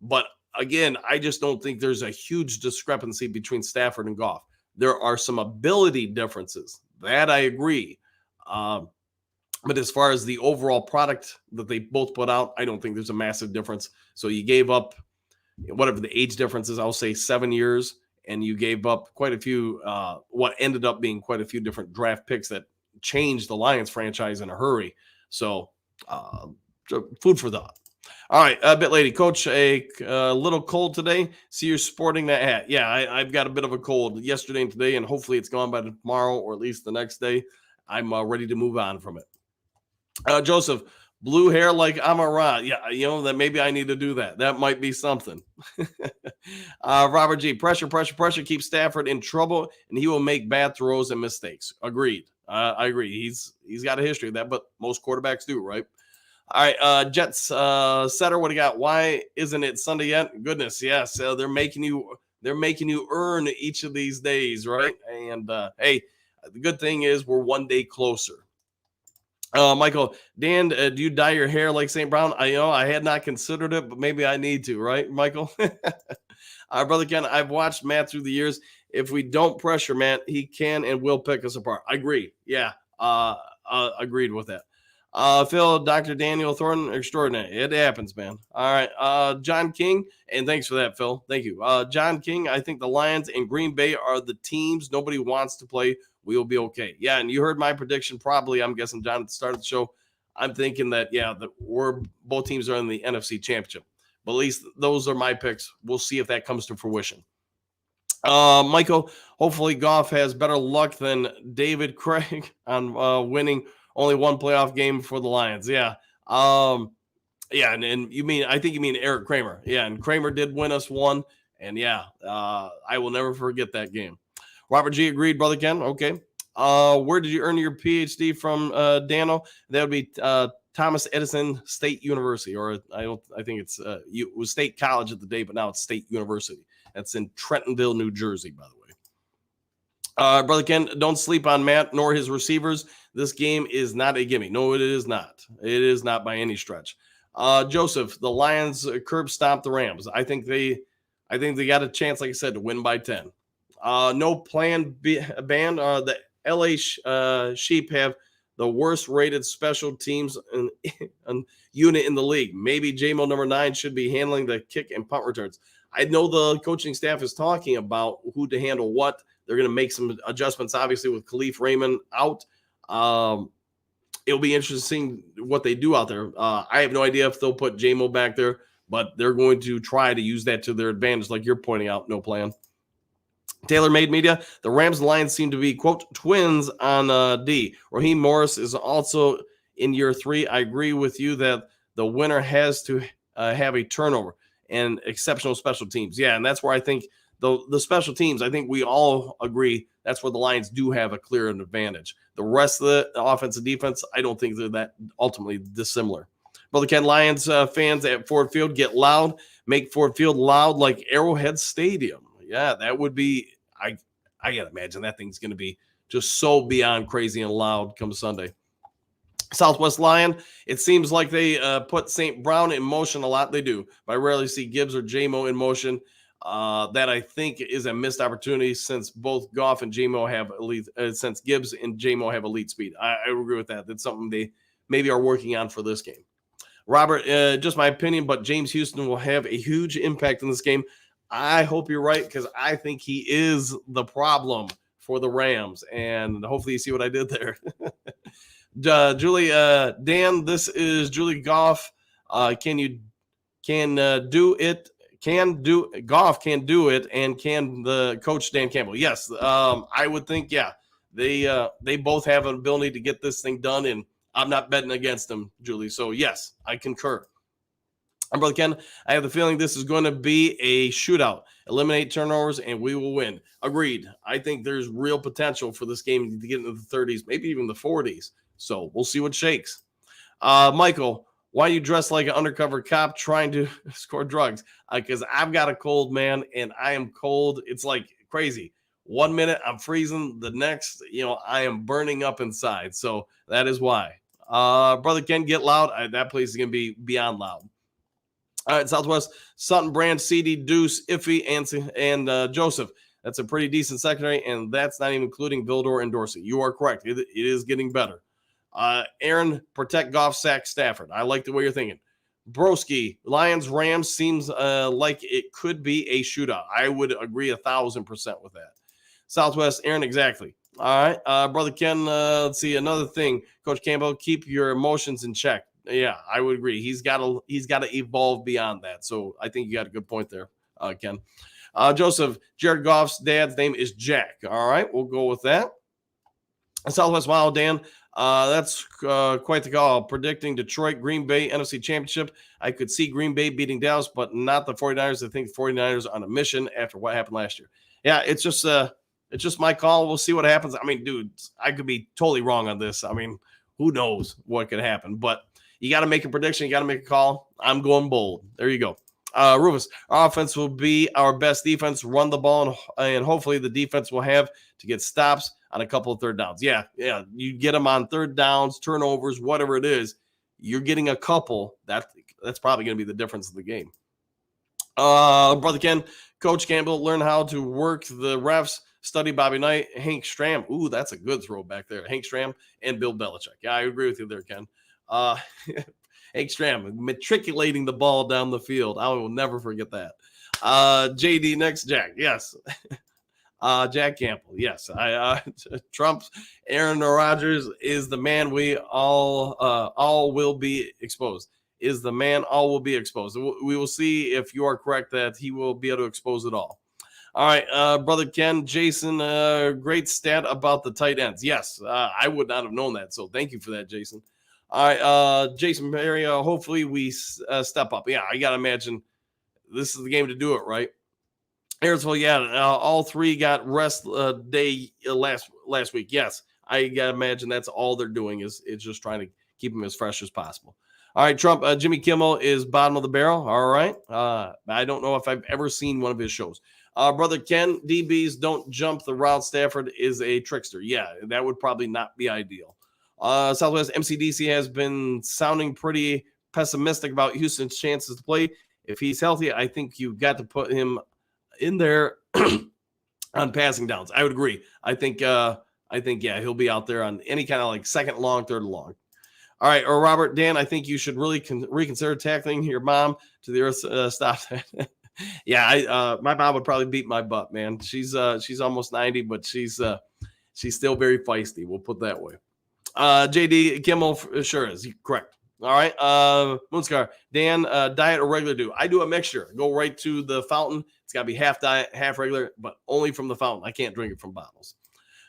Speaker 1: But again, I just don't think there's a huge discrepancy between Stafford and Goff. There are some ability differences. That I agree. But as far as the overall product that they both put out, I don't think there's a massive difference. So you gave up whatever the age difference is, I'll say 7 years, and you gave up quite a few, what ended up being quite a few different draft picks that changed the Lions franchise in a hurry. So food for thought. All right, Bit Lady, Coach, a little cold today. See you're sporting that hat. Yeah, I've got a bit of a cold yesterday and today, and hopefully it's gone by tomorrow or at least the next day. I'm ready to move on from it. Joseph, blue hair like Amara. Yeah, that maybe I need to do that. That might be something. Robert G, pressure keeps Stafford in trouble, and he will make bad throws and mistakes. Agreed. I agree. He's got a history of that, but most quarterbacks do, right? All right, Jets setter, what do you got? Why isn't it Sunday yet? Goodness, yes. They're making you earn each of these days, right? And hey, the good thing is we're one day closer. Michael, Dan, do you dye your hair like St. Brown? I had not considered it, but maybe I need to, right, Michael? Brother Ken, I've watched Matt through the years. If we don't pressure Matt, he can and will pick us apart. I agree. Yeah, agreed with that. Phil, Dr. Daniel Thornton, extraordinary. It happens, man. All right. John King, and thanks for that, Phil. Thank you. John King, I think the Lions and Green Bay are the teams nobody wants to play. We will be okay. Yeah, and you heard my prediction probably, I'm guessing, John, at the start of the show. I'm thinking that, both teams are in the NFC Championship. But at least those are my picks. We'll see if that comes to fruition. Michael, hopefully Goff has better luck than David Craig on winning only one playoff game for the Lions. Yeah. And I think you mean Eric Kramer. Yeah. And Kramer did win us one. And I will never forget that game. Robert G agreed, Brother Ken. Okay. Where did you earn your PhD from, Dano? That would be Thomas Edison State University, or I think it was State College at the day, but now it's State University. That's in Trentonville, New Jersey, by the way. Brother Ken, don't sleep on Matt nor his receivers. This game is not a gimme. No, it is not. It is not by any stretch. Joseph, the Lions curb stomped the Rams. I think they got a chance, like I said, to win by 10. No plan band. The LA Sheep have the worst rated special teams unit in the league. Maybe JMO number 9 should be handling the kick and punt returns. I know the coaching staff is talking about who to handle what. They're going to make some adjustments, obviously, with Khalif Raymond out. It'll be interesting what they do out there. I have no idea if they'll put JMO back there, but they're going to try to use that to their advantage, like you're pointing out. No plan. TaylorMade Media, the Rams and Lions seem to be, quote, twins on D. Raheem Morris is also in year 3. I agree with you that the winner has to have a turnover and exceptional special teams. Yeah, and that's where I think the special teams, I think we all agree that's where the Lions do have a clear advantage. The rest of the offense and defense, I don't think they're that ultimately dissimilar. Brother Ken, Lions fans at Ford Field, get loud. Make Ford Field loud like Arrowhead Stadium. Yeah, that would be, I got to imagine that thing's going to be just so beyond crazy and loud come Sunday. Southwest Lion, it seems like they put St. Brown in motion a lot. They do. But I rarely see Gibbs or JMO in motion. That I think is a missed opportunity since both Goff and JMO have elite, since Gibbs and JMO have elite speed. I agree with that. That's something they maybe are working on for this game. Robert, just my opinion, but James Houston will have a huge impact in this game. I hope you're right, because I think he is the problem for the Rams, and hopefully you see what I did there. Julie, Dan, this is Julie Goff. Goff can do it, and can the coach Dan Campbell? Yes, I would think, yeah, they both have an ability to get this thing done, and I'm not betting against them, Julie. So yes, I concur. And Brother Ken, I have the feeling this is going to be a shootout. Eliminate turnovers, and we will win. Agreed. I think there's real potential for this game to get into the 30s, maybe even the 40s. So we'll see what shakes. Michael, why you dress like an undercover cop trying to score drugs? Because I've got a cold, man, and I am cold. It's like crazy. 1 minute I'm freezing, the next, I am burning up inside. So that is why. Brother Ken, get loud. That place is going to be beyond loud. All right, Southwest, Sutton, Brand, CD, Deuce, Iffy, and Joseph. That's a pretty decent secondary, and that's not even including Vildor and Dorsey. You are correct. It is getting better. Aaron, protect Goff, sack Stafford. I like the way you're thinking. Broski, Lions, Rams seems like it could be a shootout. I would agree 1,000% with that. Southwest, Aaron, exactly. All right, Brother Ken, let's see, another thing. Coach Campbell, keep your emotions in check. Yeah, I would agree. He's got to evolve beyond that. So I think you got a good point there, Ken. Joseph, Jared Goff's dad's name is Jack. All right, we'll go with that. Southwest Mile, Dan, that's quite the call. Predicting Detroit, Green Bay, NFC Championship. I could see Green Bay beating Dallas, but not the 49ers. I think the 49ers are on a mission after what happened last year. Yeah, it's just my call. We'll see what happens. I mean, dude, I could be totally wrong on this. I mean, who knows what could happen, but you got to make a prediction. You got to make a call. I'm going bold. There you go. Rufus, our offense will be our best defense. Run the ball, and hopefully the defense will have to get stops on a couple of third downs. Yeah. You get them on third downs, turnovers, whatever it is. You're getting a couple. That's probably going to be the difference in the game. Brother Ken, Coach Campbell, learn how to work the refs. Study Bobby Knight, Hank Stram. Ooh, that's a good throw back there. Hank Stram and Bill Belichick. Yeah, I agree with you there, Ken. Hank Stram matriculating the ball down the field. I will never forget that. JD next, Jack. Yes. Jack Campbell. Yes. Trump's Aaron Rodgers is the man. We all will be exposed. Is the man all will be exposed. We will see if you are correct that he will be able to expose it all. All right, Brother Ken, Jason, great stat about the tight ends. Yes, I would not have known that. So thank you for that, Jason. All right, Jason Perry, hopefully we step up. Yeah, I got to imagine this is the game to do it, right? Ayersville, yeah, all three got rest day last week. Yes, I got to imagine that's all they're doing is just trying to keep him as fresh as possible. All right, Trump, Jimmy Kimmel is bottom of the barrel. All right. I don't know if I've ever seen one of his shows. Brother Ken, DBs don't jump the route. Stafford is a trickster. Yeah, that would probably not be ideal. Southwest MCDC has been sounding pretty pessimistic about Houston's chances to play. If he's healthy, I think you've got to put him in there on passing downs. I would agree. I think, yeah, he'll be out there on any kind of like second long, third long. All right, or Robert, Dan, I think you should really reconsider tackling your mom to the earth. Stop that. Yeah, my mom would probably beat my butt, man. She's almost 90, but she's still very feisty. We'll put that way. JD Kimmel sure is correct. All right, Moonscar, Dan, diet or regular do? I do a mixture. Go right to the fountain. It's got to be half diet, half regular, but only from the fountain. I can't drink it from bottles.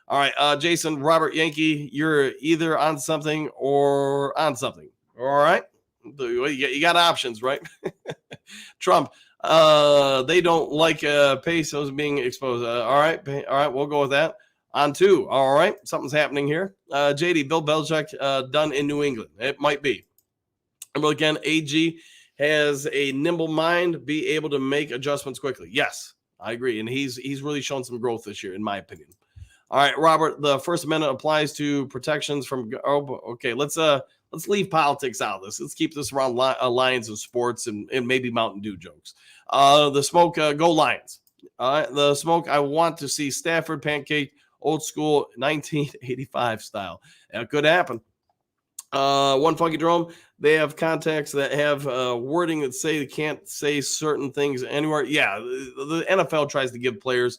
Speaker 1: All right, Jason, Robert Yankee, you're either on something or on something. All right, you got options, right? Trump, they don't like pesos being exposed. All right, we'll go with that. On two, all right, something's happening here. JD, Bill Belichick done in New England. It might be. Remember again, AG has a nimble mind, be able to make adjustments quickly. Yes, I agree, and he's really shown some growth this year, in my opinion. All right, Robert, the First Amendment applies to protections from. Oh, okay, let's leave politics out of this. Let's keep this around Lions and sports and maybe Mountain Dew jokes. The smoke, go Lions. The smoke, I want to see Stafford pancake, old school 1985 style. That could happen. One Funky Jerome, they have contacts that have wording that say they can't say certain things anywhere. Yeah, the NFL tries to give players,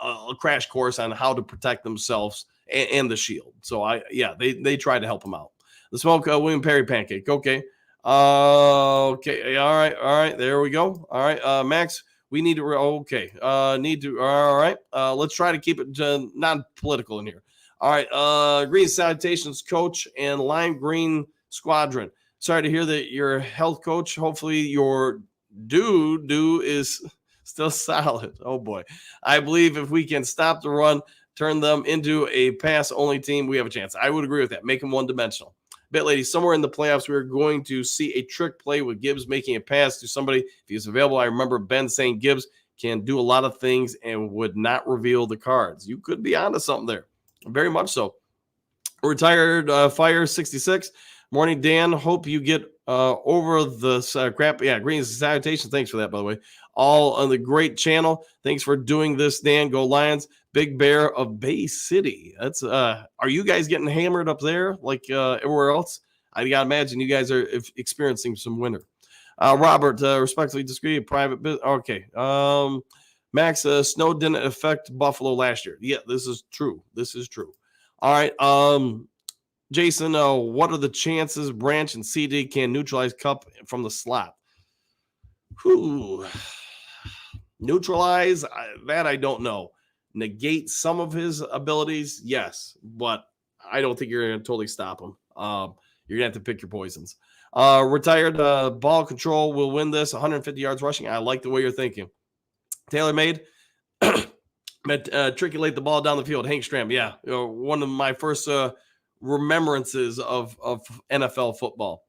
Speaker 1: a crash course on how to protect themselves and the shield. So they try to help them out. The smoke, William Perry pancake. Okay. Okay. All right. There we go. All right. Max, we need to, all right. Let's try to keep it non-political in here. All right. Green Salutations coach and Lime Green Squadron. Sorry to hear that your health coach, hopefully your do is still solid. Oh boy. I believe if we can stop the run, turn them into a pass-only team, we have a chance. I would agree with that. Make them one-dimensional. Bet lady, somewhere in the playoffs, we're going to see a trick play with Gibbs making a pass to somebody. If he's available, I remember Ben saying Gibbs can do a lot of things and would not reveal the cards. You could be onto something there. Very much so. Retired Fire 66. Morning, Dan. Hope you get over the crap. Yeah, Green Salutation. Thanks for that, by the way. All on the great channel. Thanks for doing this, Dan. Go Lions. Big Bear of Bay City. That's are you guys getting hammered up there like everywhere else? I gotta imagine you guys are experiencing some winter. Robert, respectfully disagree. Private business. Okay. Max, snow didn't affect Buffalo last year. Yeah, this is true. All right. Jason, what are the chances Branch and CD can neutralize Kupp from the slot? Neutralize that I don't know. Negate some of his abilities, yes, but I don't think you're going to totally stop him. You're going to have to pick your poisons. Retired ball control will win this. 150 yards rushing. I like the way you're thinking. Taylor made matriculate the ball down the field. Hank Stram, yeah, one of my first remembrances of NFL football.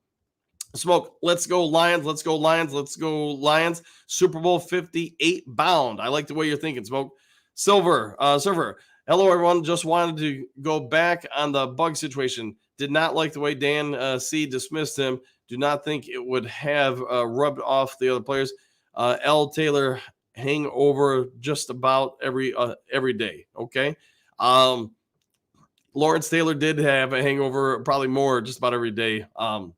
Speaker 1: Smoke, let's go Lions. Let's go Lions. Let's go Lions. Super Bowl 58 bound. I like the way you're thinking, Smoke. Server. Hello, everyone. Just wanted to go back on the bug situation. Did not like the way Dan C dismissed him. Do not think it would have rubbed off the other players. L. Taylor hangover just about every day. Okay. Lawrence Taylor did have a hangover, probably more, just about every day. When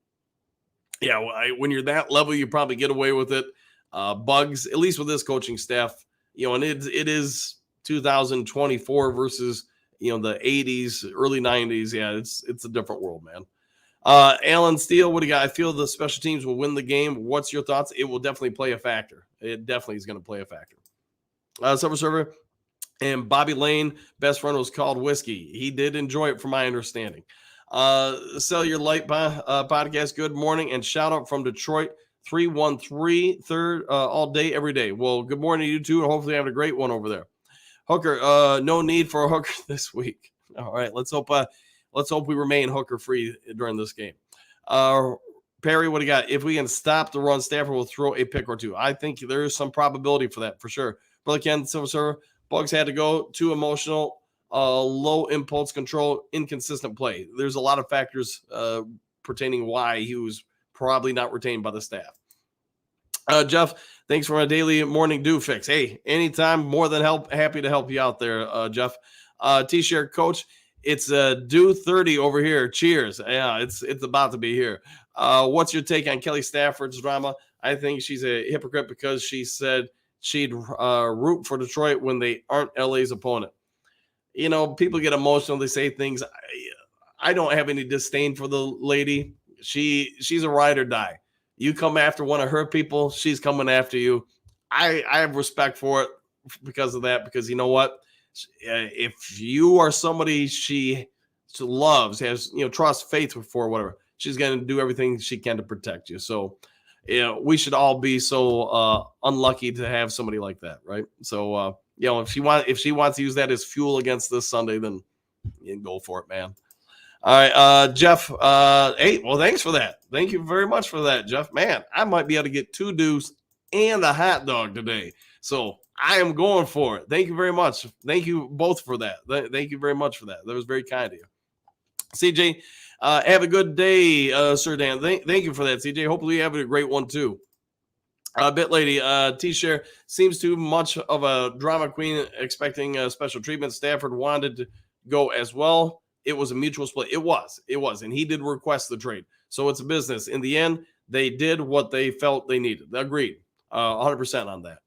Speaker 1: you're that level, you probably get away with it. Bugs, at least with this coaching staff, and it is 2024 versus the 80s, early 90s. Yeah, it's a different world, man. Alan Steele, what do you got? I feel the special teams will win the game. What's your thoughts? It will definitely play a factor. It definitely is going to play a factor. Server. And Bobby Lane, best friend was called Whiskey. He did enjoy it, from my understanding. Sell Your Light podcast. Good morning and shout out from Detroit. 313 third all day, every day. Well, good morning to you too, and hopefully having a great one over there. Hooker, no need for a hooker this week. All right, let's hope let's hope we remain hooker free during this game. Perry, what do you got? If we can stop the run, Stafford will throw a pick or two. I think there is some probability for that for sure. Brother Ken, Silver Server, Bugs had to go too emotional, low impulse control, inconsistent play. There's a lot of factors pertaining why he was probably not retained by the staff. Jeff, thanks for a daily morning dew fix. Hey, anytime, more than happy to help you out there, Jeff. T-shirt coach, it's dew 30 over here. Cheers. Yeah, it's about to be here. What's your take on Kelly Stafford's drama? I think she's a hypocrite because she said she'd root for Detroit when they aren't LA's opponent. You know, people get emotional. They say things. I don't have any disdain for the lady. She's a ride or die. You come after one of her people, she's coming after you. I have respect for it because of that, because you know what? If you are somebody she loves, has, trust, faith for, whatever, she's going to do everything she can to protect you. So, we should all be so unlucky to have somebody like that, right? So, if she wants to use that as fuel against this Sunday, then you can go for it, man. All right, Jeff. Hey, well, thanks for that. Thank you very much for that, Jeff. Man, I might be able to get 2 deuce and a hot dog today. So I am going for it. Thank you very much. Thank you both for that. Thank you very much for that. That was very kind of you. CJ, have a good day, Sir Dan. Thank you for that, CJ. Hopefully you have a great one too. Bit lady, T-Share seems too much of a drama queen, expecting special treatment. Stafford wanted to go as well. It was a mutual split. It was, and he did request the trade. So it's a business. In the end, they did what they felt they needed. Agreed, 100% on that.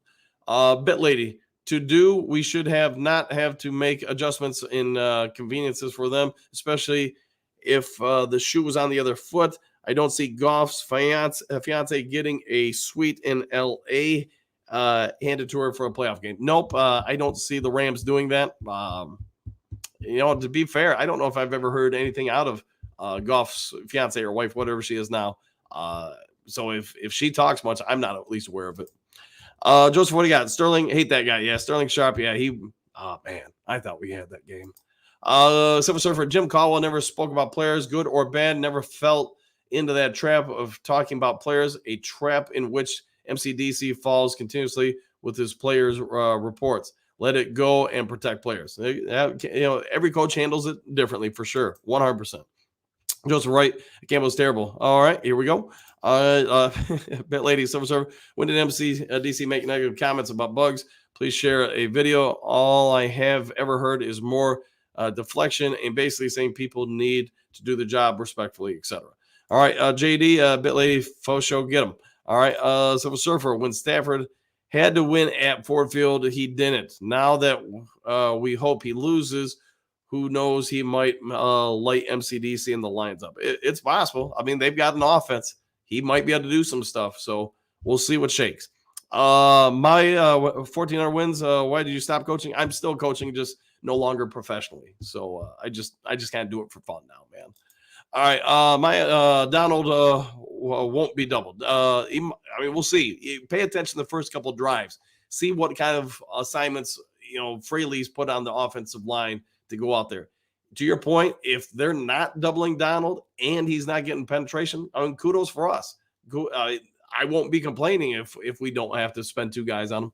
Speaker 1: Bit lady, we should not have to make adjustments in conveniences for them, especially if the shoe was on the other foot. I don't see Goff's fiance getting a suite in L.A. Handed to her for a playoff game. Nope, I don't see the Rams doing that. To be fair, I don't know if I've ever heard anything out of Goff's fiance or wife, whatever she is now. So if she talks much, I'm not at least aware of it. Joseph, what do you got? Sterling, hate that guy. Yeah, Sterling Sharp. Yeah, man, I thought we had that game. Silver Surfer, Jim Caldwell never spoke about players, good or bad, never fell into that trap of talking about players, a trap in which MCDC falls continuously with his players' reports. Let it go and protect players. Every coach handles it differently for sure. 100%. Joseph Wright, Campbell's terrible. All right, here we go. Bet lady, Silver Server, when did DC make negative comments about bugs? Please share a video. All I have ever heard is more deflection and basically saying people need to do the job respectfully, etc. All right, JD, Bit lady, faux show, get him. All right, Silver Surfer, when Stafford had to win at Ford Field, he didn't. Now that we hope he loses, who knows, he might light MCDC and the Lions up. It's possible. I mean, they've got an offense. He might be able to do some stuff. So we'll see what shakes. My 1,400 wins. Why did you stop coaching? I'm still coaching, just no longer professionally. So I just can't do it for fun now, man. All right. My Donald won't be doubled. We'll see. You pay attention to the first couple of drives. See what kind of assignments, Fraley's put on the offensive line to go out there. To your point, if they're not doubling Donald and he's not getting penetration, kudos for us. I won't be complaining if we don't have to spend 2 guys on him.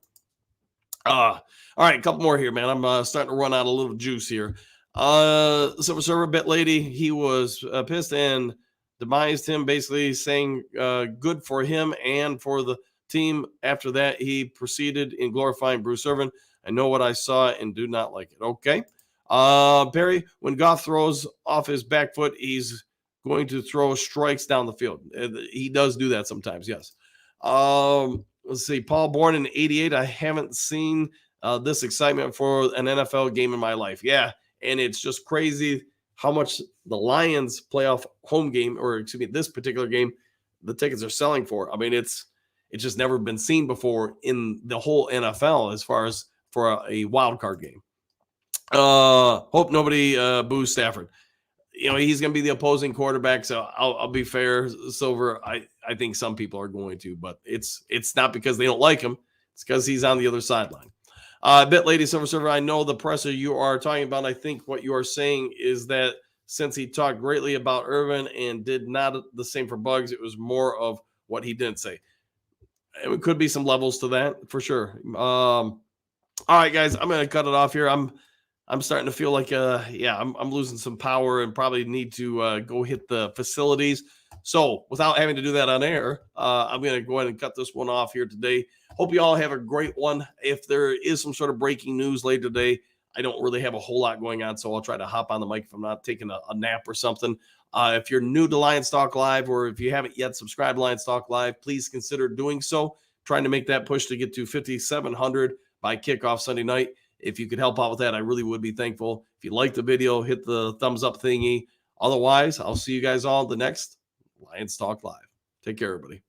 Speaker 1: All right, a couple more here, man. I'm starting to run out a little juice here. Silver Server, Bit lady, he was pissed and demised him, basically saying good for him and for the team. After that, he proceeded in glorifying Bruce Irvin. I know what I saw and do not like it. Okay. Perry, when Goff throws off his back foot, he's going to throw strikes down the field. He does do that sometimes, yes. Let's see. Paul, born in 88. I haven't seen this excitement for an NFL game in my life. Yeah, and it's just crazy how much the Lions playoff home game, or excuse me, this particular game, the tickets are selling for. I mean, it's just never been seen before in the whole NFL as far as for a wild card game. Hope nobody boos Stafford. He's going to be the opposing quarterback, so I'll be fair, Silver. I think some people are going to, but it's not because they don't like him. It's because he's on the other sideline. Bit lady, Silver Server, I know the presser you are talking about. I think what you are saying is that since he talked greatly about Irvin and did not the same for Bugs. It was more of what he didn't say. It could be some levels to that for sure. All right, guys, I'm gonna cut it off here. I'm starting to feel like I'm losing some power and probably need to go hit the facilities. So without having to do that on air, I'm gonna go ahead and cut this one off here today. Hope you all have a great one. If there is some sort of breaking news later today, I don't really have a whole lot going on, so I'll try to hop on the mic if I'm not taking a nap or something. If you're new to Lions Talk Live, or if you haven't yet subscribed to Lions Talk Live, please consider doing so. Trying to make that push to get to 5,700 by kickoff Sunday night. If you could help out with that, I really would be thankful. If you like the video, hit the thumbs up thingy. Otherwise, I'll see you guys all the next Lions Talk Live. Take care, everybody.